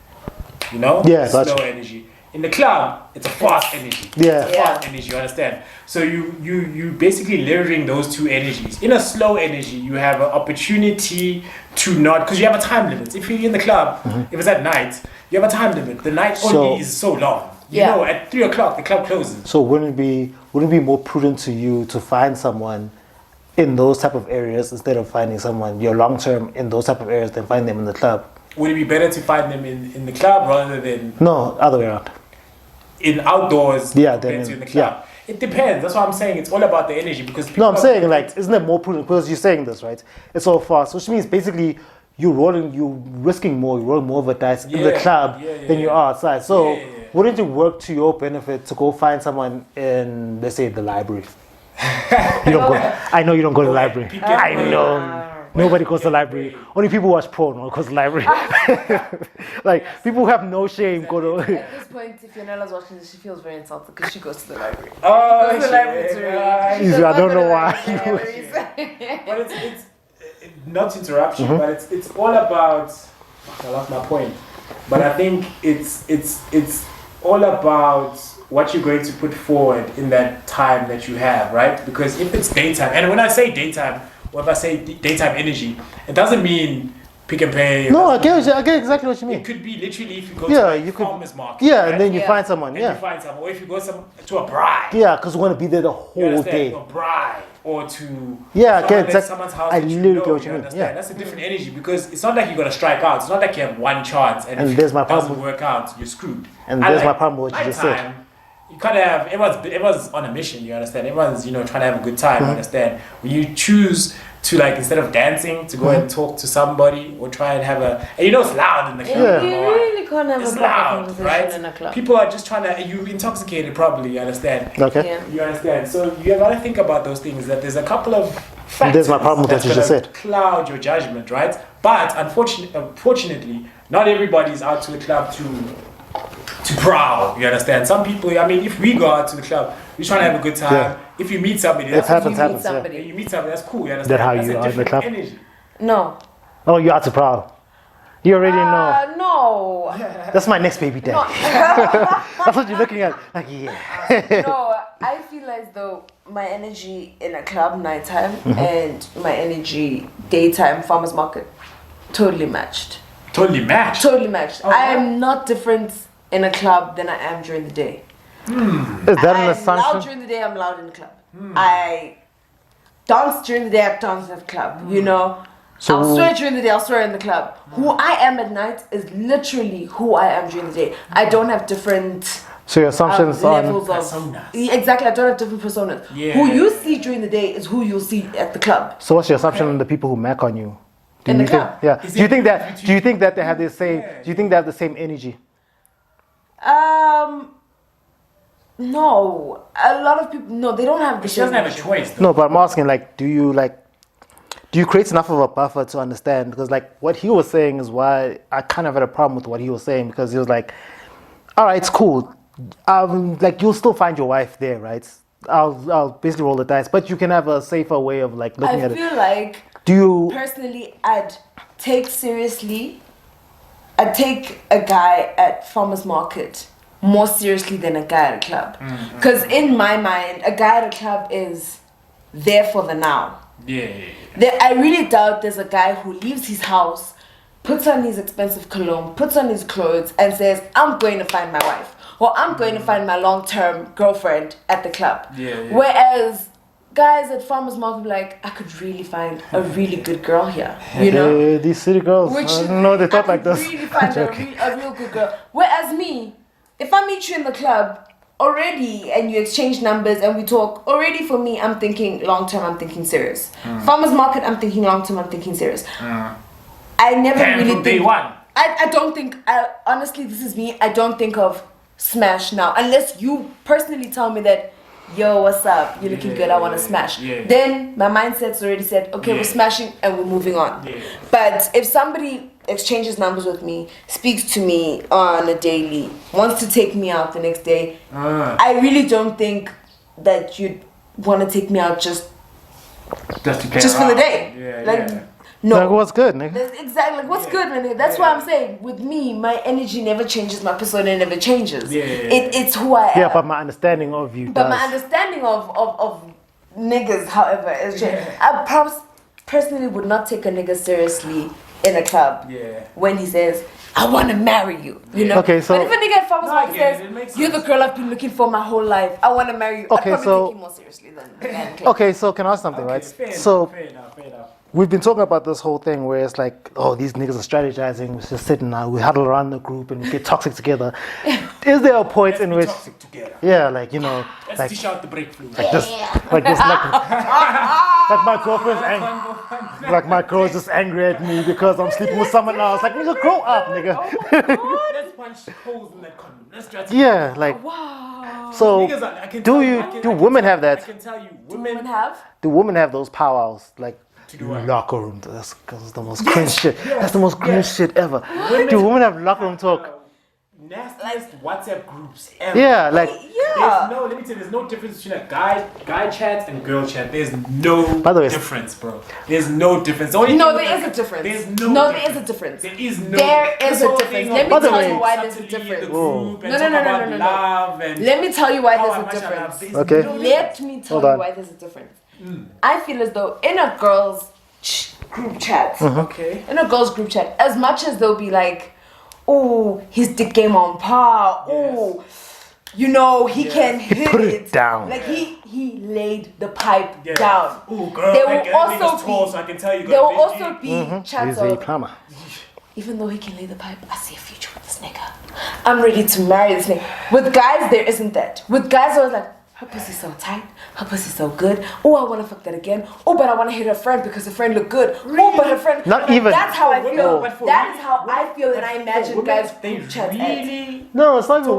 slower energy. In the club, it's a fast energy. Yeah. It's a fast energy, you understand? So you basically leveraging those two energies. In a slow energy, you have an opportunity to not, because you have a time limit. If you're in the club, if it's at night, you have a time limit. The night only is so long. You know, at 3 o'clock, the club closes. So wouldn't it be more prudent to you to find someone in those type of areas instead of finding someone your long term in those type of areas than find them in the club? Would it be better to find them in the club rather than... No, other way around. In outdoors compared to in the club? Yeah. It depends. That's why I'm saying it's all about the energy, because people... No, I'm saying, like, isn't it more prudent? Because you're saying this, right? It's all fast, which means basically you're risking more, you roll more of a dice in the club than you are outside. So wouldn't it work to your benefit to go find someone in, let's say, the library? You don't go. I know you don't go to the library. I know. Nobody goes to the library. Only people who watch porn go to the library. Like, people who have no shame go to... At this point, if Yonella's watching this, she feels very insulted because she goes to the library. Oh, she goes to the library too. I don't know why. But it's not to interrupt you, but it's all about... I lost my point. But I think it's all about what you're going to put forward in that time that you have, right? Because if it's daytime, and when I say daytime, or if I say daytime energy, it doesn't mean pick and pay. No, I get exactly what you mean. It could be literally if you go to a farmer's market. Yeah, right? And then you find someone. You find someone. Or if you go to a bride. Yeah, because we want to be there the whole day. To a bride or to someone's house. I literally get what you mean. Yeah, that's a different energy, because it's not like you're gonna strike out. It's not like you have one chance and if there's it doesn't work out, you're screwed. And there's my problem with what you just said. You kind of have everyone's on a mission. You understand? Everyone's trying to have a good time. You understand? When you choose to, like, instead of dancing, to go and talk to somebody or try and have and it's loud in the club. You really can't have it's a loud, conversation right? in a club. People are just trying to. You intoxicated probably. You understand? Okay. Yeah. You understand? So you got to think about those things. That there's a couple of factors. There's my problem with what you just said. Cloud your judgment, right? But unfortunately, not everybody's out to the club to prowl. You understand? Some people. I mean, if we go out to the club, we're trying to have a good time. Yeah. If you meet somebody, that's happens. You meet somebody, that's cool. You understand? That how you are in the club? Energy. No. Oh, you're out to prowl. You already know. No. That's my next baby daddy. That's what you're looking at. Like, yeah. No, I feel as though my energy in a club nighttime and my energy daytime farmer's market totally matched. Totally matched? Totally matched. Oh, I am not different in a club than I am during the day. Is that an assumption? I'm loud during the day, I'm loud in the club. I dance during the day, I dance at the club, So I'll swear during the day, I'll swear in the club. Who I am at night is literally who I am during the day. I don't have different So your assumptions levels of personas. Exactly, I don't have different personas. Yeah. Who you see during the day is who you'll see at the club. So what's your assumption on the people who mac on you? In the club? Yeah. Do you think that they have the same? Do you think they have the same energy? No. A lot of people. No, they don't have the. She doesn't have a choice. Though. No, but I'm asking, like, do you create enough of a buffer to understand? Because, like, what he was saying is why I kind of had a problem with what he was saying, because he was like, all right, it's cool. Like, you'll still find your wife there, right? I'll basically roll the dice, but you can have a safer way of, like, looking at it. I feel like, personally, I'd take a guy at farmer's market more seriously than a guy at a club. Because in my mind, a guy at a club is there for the now. I really doubt there's a guy who leaves his house, puts on his expensive cologne, puts on his clothes, and says, I'm going to find my wife, or I'm going to find my long-term girlfriend at the club. Whereas guys at farmers market be like, I could really find a really good girl here, these city girls, they thought like this. Really find a real good girl. Whereas me, if I meet you in the club already and you exchange numbers and we talk, already for me, I'm thinking long term, I'm thinking serious. Farmers market, I'm thinking long term, I'm thinking serious. I never really think. Day one. I don't think, honestly, this is me, I don't think of smash now. Unless you personally tell me that, yo, what's up? You're looking good. I want to smash. Then my mindset's already said, okay, we're smashing and we're moving on. But if somebody exchanges numbers with me, speaks to me on a daily, wants to take me out the next day, I really don't think that you'd want to take me out just for the day. No. Like, what's good, nigga? Exactly. Like, what's good, nigga? That's why I'm saying, with me, my energy never changes, my persona never changes. It's who I am. Yeah, but my understanding of you But my understanding of niggas, however, is changed. I personally would not take a nigga seriously in a club when he says, I want to marry you, you know? Okay, so... But if a nigga at farmer's market says, you're the girl I've been looking for my whole life, I want to marry you, okay, I'd probably take you more seriously than the man. Okay, so can I ask something, right? Fair enough. We've been talking about this whole thing where it's like, oh, these niggas are strategizing. We're just sitting now. We huddle around the group and we get toxic together. Is there a point in which, toxic together. Yeah, like, you know, let's like, dish out the break fluid. like this, like my girlfriend's angry. Like my girl's just angry at me because I'm sleeping with someone else. Like, nigga, grow up, nigga. Let's punch holes in that condom. Let's try to. Yeah, like. Wow. So, do women have that? I can tell you, do women have those powwows, like? Locker room. That's the most cringe shit. That's the most cringe shit ever. Do women have locker room talk? Nastiest WhatsApp groups ever. Yeah, like let me tell you, there's no difference between a guy chat and girl chat. There's no difference, bro. There's no difference. There is a difference. There is a difference. There is no difference. Let me tell you why there's a difference. No. Let me tell you why there's a difference. Okay. Let me tell you why there's a difference. I feel as though in a girl's group chat, in a girl's group chat, as much as they'll be like, oh, his dick game on par, oh, you know, he can hit put it down. Like he laid the pipe down. Oh, girl, there will also tall, so I can tell you there will also be chats He's a of, plumber. even though he can lay the pipe, I see a future with this nigga. I'm ready to marry this nigga. With guys, there isn't that. With guys, I was like, her pussy's so tight, her pussy's so good. Oh, I want to fuck that again. Oh, but I want to hit her friend because her friend look good. Really? Oh, but her friend... Not even... That's how I feel. That is how I feel, and I imagine guys group chat really... No, it's not even...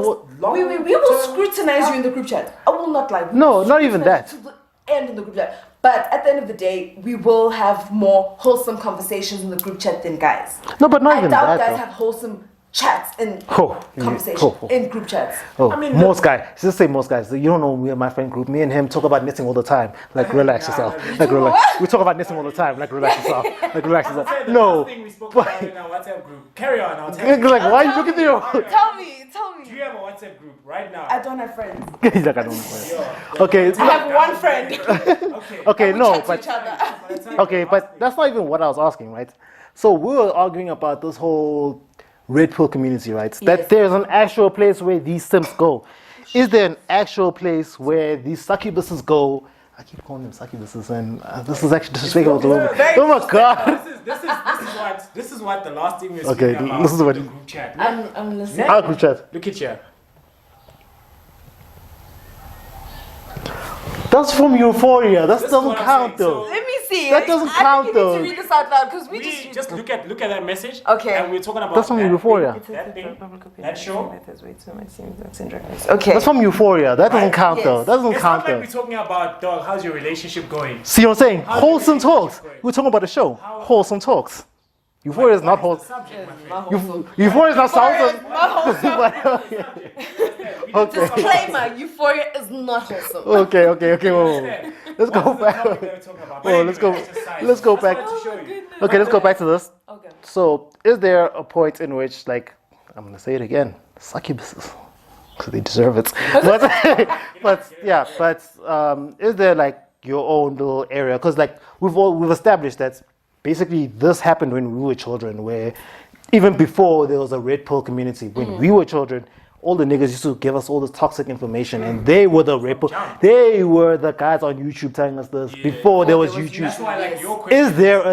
We will scrutinize you in the group chat. I will not lie. No, not even that. To the end in the group chat. But at the end of the day, we will have more wholesome conversations in the group chat than guys. No, but not even that. I doubt guys have wholesome chats in conversation in group chats. I mean, most guys. Just say most guys. You don't know me and my friend group. Me and him talk about knitting all the time. Like relax yourself. Like relax. We talk about knitting all the time. Like relax yourself. Like relax yourself. No. We spoke about in our WhatsApp group. Carry on. I'll tell you. Like why are you looking at you? Tell me. Do you have a WhatsApp group right now? I don't have friends. He's like I don't have friends. Okay. I have one friend. Okay. No, but okay, but that's not even what I was asking, right? So we were arguing about this whole red pill community, right? Yes. That there's an actual place where these simps go. Is there an actual place where these succubuses go? I keep calling them succubuses, and this is actually disrespectful to women. Oh my god! This is what the last thing we're speaking about. This is what the group chat. I'm listening. Our group chat. Look at you. That's from Euphoria. That doesn't count though. Let me see. That doesn't count though. I need to read this out loud because we just look at that message. Okay. And we're talking about that's from Euphoria. That show. Okay. That's from Euphoria. That doesn't count though. That doesn't count though. We're talking about dog. How's your relationship going? See what I'm saying? Wholesome talks. We're talking about the show. Wholesome talks. Euphoria is not wholesome. Euphoria is not wholesome. Okay. Disclaimer: Euphoria is not wholesome. Okay. Whoa. Let's go back. Let's go back. Okay, let's go back to this. Okay. So, is there a point in which, like, I'm gonna say it again, succubuses, because they deserve it. but is there like your own little area? Because like we've established that basically this happened when we were children, where even before there was a red pill community, when we were children, all the niggas used to give us all this toxic information, and they were the red pill. They were the guys on YouTube telling us this before there was YouTube. That's why, like, your question is there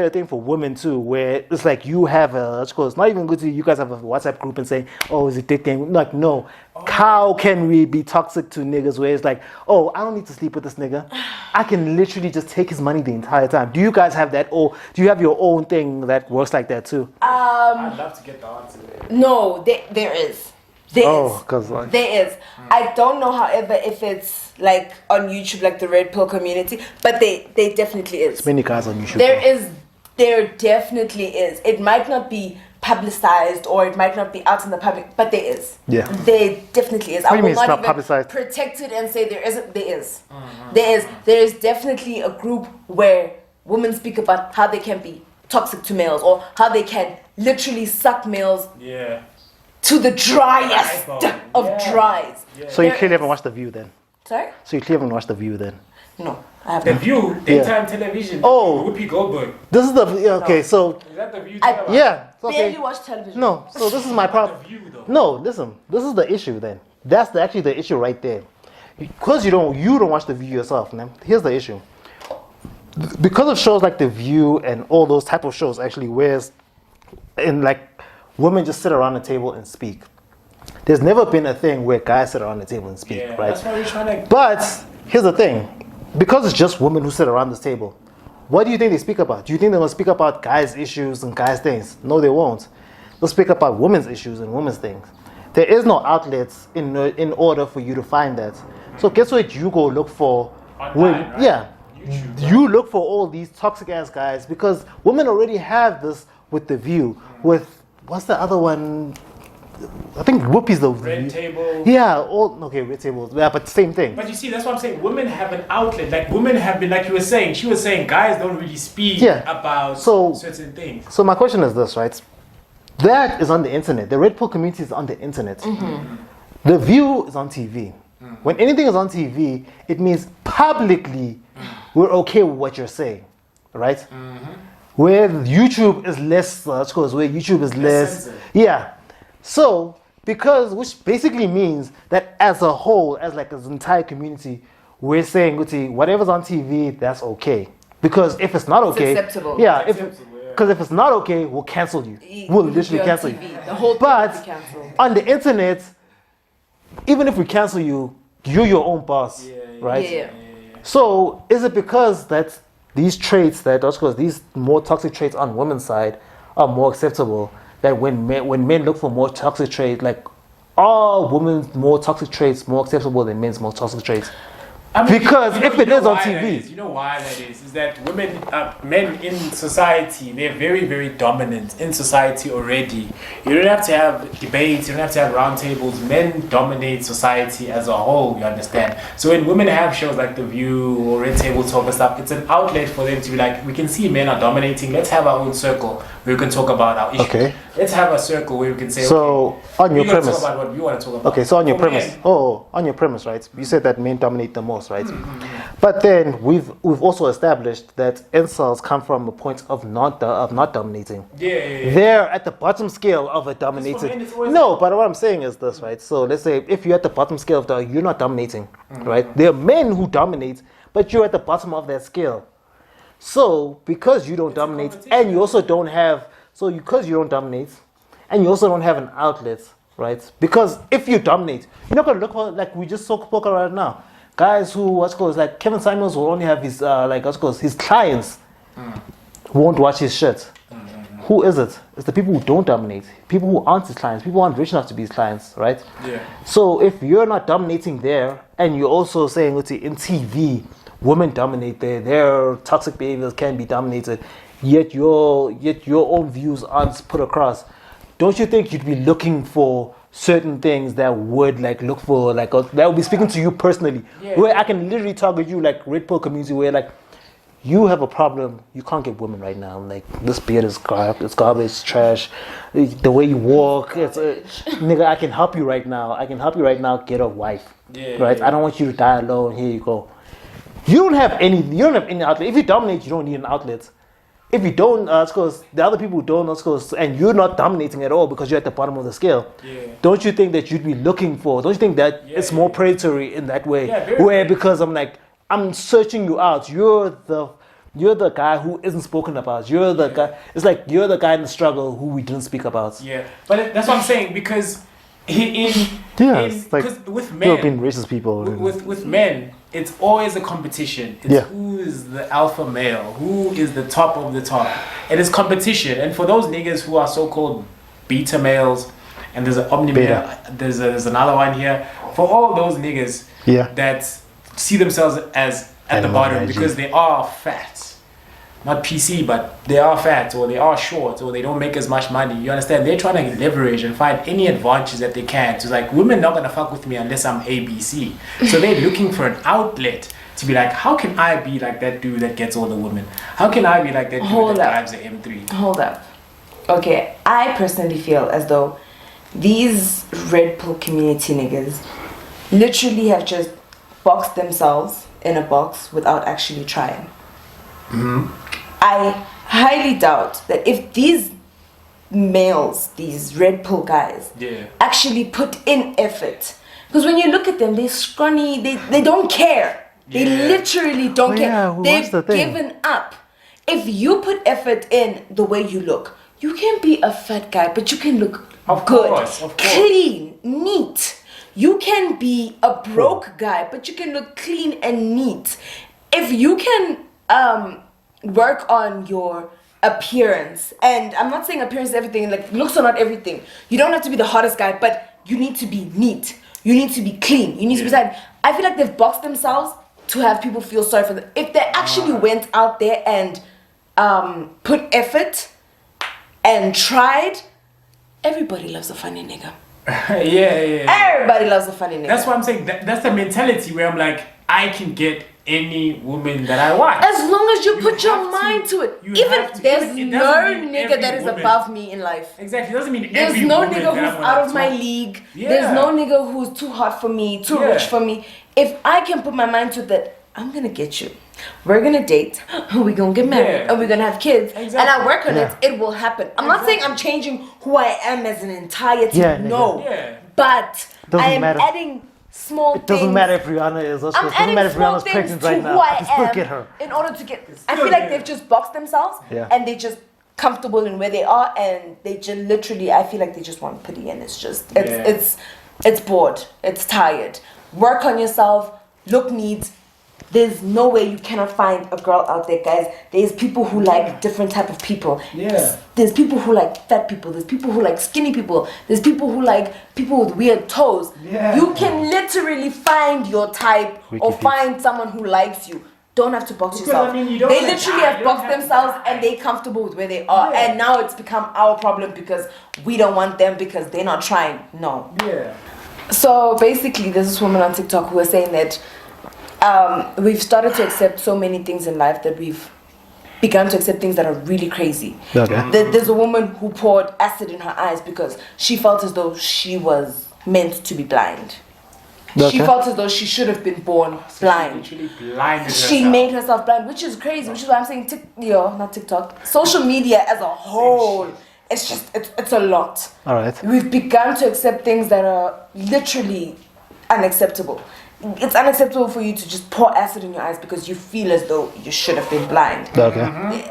a thing for women too, where it's like you have it's not even good to you guys have a WhatsApp group and say, oh, is it dick thing? Like, no. How can we be toxic to niggas where it's like, oh, I don't need to sleep with this nigga. I can literally just take his money the entire time. Do you guys have that, or do you have your own thing that works like that too? I'd love to get the answer there. No, there is. There is. I don't know, however, if it's like on YouTube, like the Red Pill community, but they definitely is. There's many guys on YouTube. There definitely is. It might not be publicized or it might not be out in the public, but there is. Yeah. There definitely is. What I do you will mean not it's not even publicized? protect it and say there isn't. There is. There is definitely a group where women speak about how they can be toxic to males or how they can literally suck males to the driest of dries. Yeah. So you clearly haven't watched The View then? Sorry? So you clearly haven't watched The View then? No, I haven't. The View, daytime television. Oh. Whoopi Goldberg. This is the, okay, so. Is that The View? I barely watch television. No, so this is my problem. No, listen, this is the issue then. That's actually the issue right there. Because you don't watch The View yourself, man. Here's the issue. Because of shows like The View and all those type of shows actually women just sit around the table and speak. There's never been a thing where guys sit around the table and speak, right? That's why we're trying to... But here's the thing. Because it's just women who sit around this table, what do you think they speak about? Do you think they're going to speak about guys' issues and guys' things? No, they won't. They'll speak about women's issues and women's things. There is no outlets in order for you to find that. So guess what you go look for? Online, right? Yeah. YouTube, you look for all these toxic ass guys because women already have this with The View. With, what's the other one? I think Whoopi's the Red Table. Yeah, Red Table. Yeah, but same thing. But you see, that's what I'm saying. Women have an outlet. Like women have been, like you were saying, she was saying, guys don't really speak about certain things. So my question is this, right? That is on the internet. The Red Pill community is on the internet. The View is on TV. When anything is on TV, it means publicly we're okay with what you're saying, right? Where YouTube is less, where YouTube is less, So, which basically means that as a whole, as like an entire community, we're saying, whatever's on TV, that's okay. Because if it's not okay, it's acceptable. Because if it's not okay, we'll cancel you. We'll literally cancel you. The whole thing will be canceled. On the internet, even if we cancel you, you're your own boss, right? Yeah. So, is it because that these traits, these more toxic traits on women's side are more acceptable? That when men look for more toxic traits, like are women's more toxic traits more acceptable than men's more toxic traits? I mean, because if it is on TV, you know why that is that men in society, they're very, very dominant in society already. You don't have to have debates, you don't have to have roundtables. Men dominate society as a whole, you understand? So when women have shows like The View or Red Table Talk and stuff, it's an outlet for them to be like, we can see men are dominating, let's have our own circle where we can talk about our issues. Okay. Let's have a circle where we can say, so on your premise, talk about what we want to talk about. Okay, so on your premise, on your premise, right? You said that men dominate the most, right? But then we've also established that incels come from a point of not dominating. Yeah. They're at the bottom scale of a dominated. No, but what I'm saying is this, right? So let's say if you're at the bottom scale of you're not dominating, right? There are men who dominate, but you're at the bottom of that scale. So because you don't dominate, and you also don't have, because you don't dominate, and you also don't have an outlet, right? Because if you dominate, you're not gonna look like we just spoke about right now. Guys who like Kevin Samuels will only have his his clients won't watch his shit. Who is it? It's the people who don't dominate. People who aren't his clients. People who aren't rich enough to be his clients, right? Yeah. So if you're not dominating there, and you're also saying in TV, women dominate there, their toxic behaviors can be dominated, yet your own views aren't put across. Don't you think you'd be looking for certain things that would look for that would be speaking to you personally, where I can literally target you like Red Pill community, where you have a problem, you can't get women right now. This beard is garbage, it's trash. The way you walk, nigga, I can help you right now. Get a wife, right? I don't want you to die alone. Here you go. You don't have any outlet. If you dominate, you don't need an outlet. If you don't, because the other people don't, and you're not dominating at all because you're at the bottom of the scale, don't you think that you'd be looking for? Don't you think that it's more predatory in that way? Where because I'm searching you out. You're the guy who isn't spoken about. You're the guy. It's like you're the guy in the struggle who we didn't speak about. Yeah, but that's what I'm saying because with men, you've been racist people. With men, it's always a competition. It's who is the alpha male, who is the top of the top. It is competition, and for those niggas who are so-called beta males, and there's an omni-male, there's another one here. For all those niggas that see themselves as at the bottom because they are fat. Not PC, but they are fat, or they are short, or they don't make as much money. You understand? They're trying to leverage and find any advantage that they can. To like, women not gonna fuck with me unless I'm ABC. So they're looking for an outlet to be like, how can I be like that dude that gets all the women? How can I be like that dude that drives the M3? Hold up. Okay, I personally feel as though these red pill community niggas literally have just boxed themselves in a box without actually trying. I highly doubt that if these males, these red pill guys, actually put in effort, because when you look at them, they're scrawny, they don't care. They literally don't care. They've given up. If you put effort in the way you look, you can be a fat guy, but you can look good, clean, neat. You can be a broke guy, but you can look clean and neat. If you can work on your appearance, and I'm not saying appearance is everything, like looks are not everything. You don't have to be the hottest guy, but you need to be neat. You need to be clean. You need to be sad. I feel like they've boxed themselves to have people feel sorry for them. If they actually went out there and put effort and tried, everybody loves a funny nigga. Everybody loves a funny nigga. That's what I'm saying. That's the mentality where I'm like, I can get any woman that I want. As long as you put your mind to it. Even there's no nigga that is above me in life. Exactly. It doesn't mean there's every no woman nigga who's out of my league. There's no nigga who's too hot for me, too rich for me. If I can put my mind to that, I'm gonna get you. We're gonna date, we're gonna get married, and we're gonna have kids. And I work on it, it will happen. I'm not saying I'm changing who I am as an entirety. No. But I am adding small things. It doesn't matter if Rihanna is or it doesn't matter if Rihanna's pregnant right now. I still get her. In order to get, I feel like they've just boxed themselves and they just comfortable in where they are, and they just literally, I feel like they just want pity, and it's just it's bored, it's tired. Work on yourself, look neat. There's no way you cannot find a girl out there, guys. There's people who like different type of people. There's people who like fat people. There's people who like skinny people. There's people who like people with weird toes. You can literally find your type or find someone who likes you. Don't have to box yourself. They literally have boxed themselves and they're comfortable with where they are. And now it's become our problem because we don't want them because they're not trying. No. So basically, there's this woman on TikTok who was saying that we've started to accept so many things in life that we've begun to accept things that are really crazy. There's a woman who poured acid in her eyes because she felt as though she was meant to be blind. She felt as though she should have been born blind. She made herself blind, which is crazy, which is why I'm saying, not TikTok, social media as a whole, it's just, it's a lot. We've begun to accept things that are literally unacceptable. It's unacceptable for you to just pour acid in your eyes because you feel as though you should have been blind.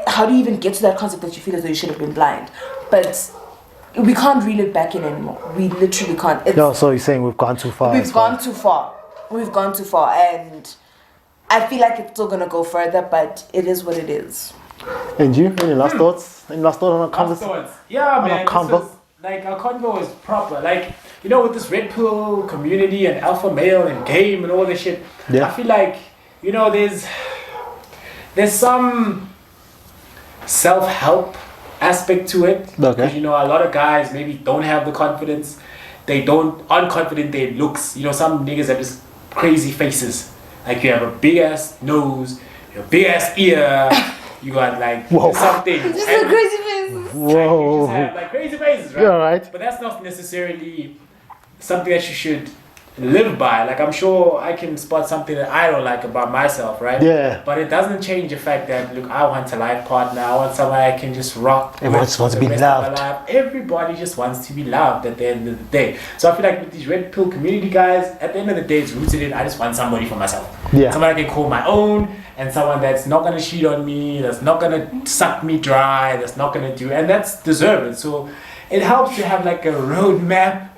How do you even get to that concept that you feel as though you should have been blind? But we can't reel it back in anymore. We literally can't. So you're saying we've gone too far? We've gone too far. We've gone too far. And I feel like it's still going to go further, but it is what it is. And you? Any last thoughts? Any last thoughts on our conversation? Yeah, man. Like, our convo is proper. Like, you know, with this red pill community and alpha male and game and all this shit, I feel like, you know, there's some self-help aspect to it. Because, you know, a lot of guys maybe don't have the confidence. They aren't confident their looks. You know, some niggas have just crazy faces. Like, you have a big ass nose, you have a big ass ear, you got like something. Just a crazy face. Whoa. You just have like crazy faces, right? Yeah, right. But that's not necessarily something that you should live by. Like, I'm sure I can spot something that I don't like about myself, right? Yeah. But it doesn't change the fact that, look, I want a life partner. I want someone I can just rock. Everyone just wants to be loved. Everybody just wants to be loved at the end of the day. So I feel like with these red pill community guys, at the end of the day, it's rooted in, I just want somebody for myself. Someone I can call my own, and someone that's not going to cheat on me, that's not going to suck me dry, that's not going to do, and that's deserved. So it helps to have like a roadmap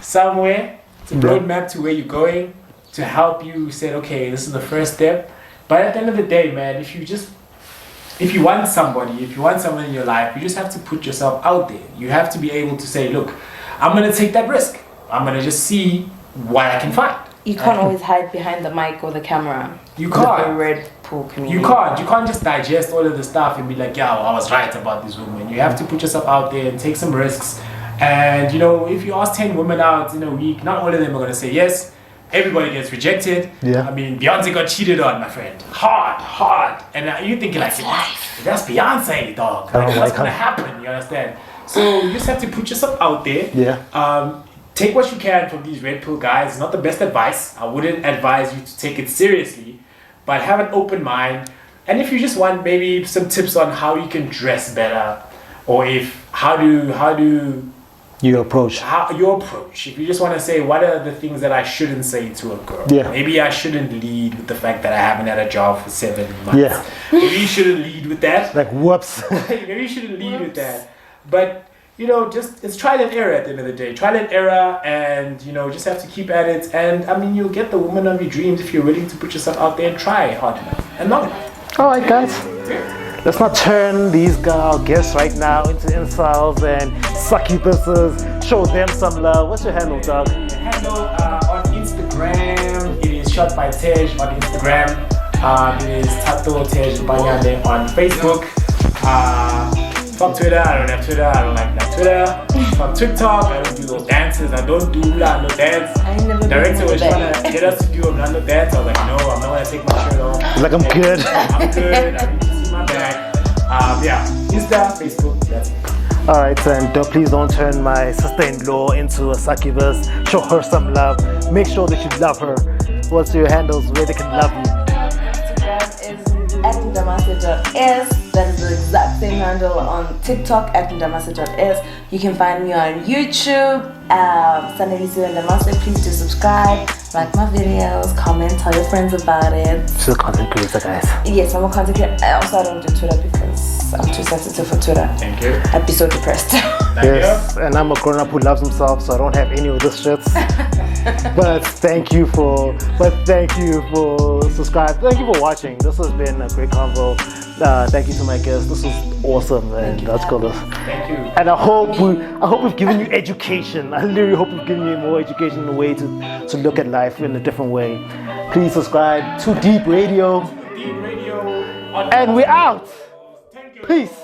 somewhere. It's a roadmap to where you're going to help you say, okay, this is the first step. But at the end of the day, man, if you want someone in your life, you just have to put yourself out there. You have to be able to say, look, I'm gonna take that risk. I'm gonna just see what I can find. You can't always hide behind the mic or the camera. You can't. The red pill community. You can't. You can't just digest all of the stuff and be like, yeah, well, I was right about this woman. You have to put yourself out there and take some risks. And you know, if you ask 10 women out in a week, not all of them are gonna say yes. Everybody gets rejected. Yeah. I mean, Beyonce got cheated on, my friend. Hard. And you thinking like, that's Beyonce, dog. Like, what's gonna happen? You understand? So you just have to put yourself out there. Yeah. Take what you can from these red pill guys. It's not the best advice. I wouldn't advise you to take it seriously, but have an open mind. And if you just want maybe some tips on how you can dress better, or how do your approach. If you just want to say, what are the things that I shouldn't say to a girl? Yeah. Maybe I shouldn't lead with the fact that I haven't had a job for 7 months. Yeah. Maybe you shouldn't lead with that. Like, whoops. Maybe you shouldn't lead with that. But, you know, it's trial and error at the end of the day. Trial and error, and, you know, just have to keep at it. And, I mean, you'll get the woman of your dreams if you're willing to put yourself out there and try hard enough and long enough. All right, guys. Let's not turn these guests right now into incels and succubuses. Show them some love. What's your handle, dog? The handle on Instagram, it is Shot by Tej on Instagram. It is Tato Tej Banyane on Facebook. Fuck Twitter, I don't have Twitter, I don't like that Twitter. Fuck TikTok, I don't do those dances, I don't do no dance. Director was trying to get us to do a no dance. I was like, no, I'm not gonna take my shirt off. Like, I'm good. I'm good, I need to see my back. Yeah, Insta, Facebook, that's it. Alright, and please don't turn my sister-in-law into a succubus. Show her some love. Make sure that you love her. What's your handles where they can love you? Instagram is @ndamase.s. That is the exact same handle on TikTok @ndamase.s. You can find me on YouTube, Sanelisu and Damase. Please do subscribe, like my videos, comment, tell your friends about it. She's a content creator, guys. Yes, I'm a content creator. Also, I don't do Twitter because I'm too sensitive for Twitter. Thank you. I'd be so depressed. Yes, and I'm a grown-up who loves himself, so I don't have any of this shit. But thank you for subscribing. Thank you for watching. This has been a great convo. Thank you to my guests. This was awesome, and that's cool. Thank you. And I hope we've given you education. I literally hope we've given you more education in a way to look at life in a different way. Please subscribe to Deep Radio. And we're out. Thank you. Peace.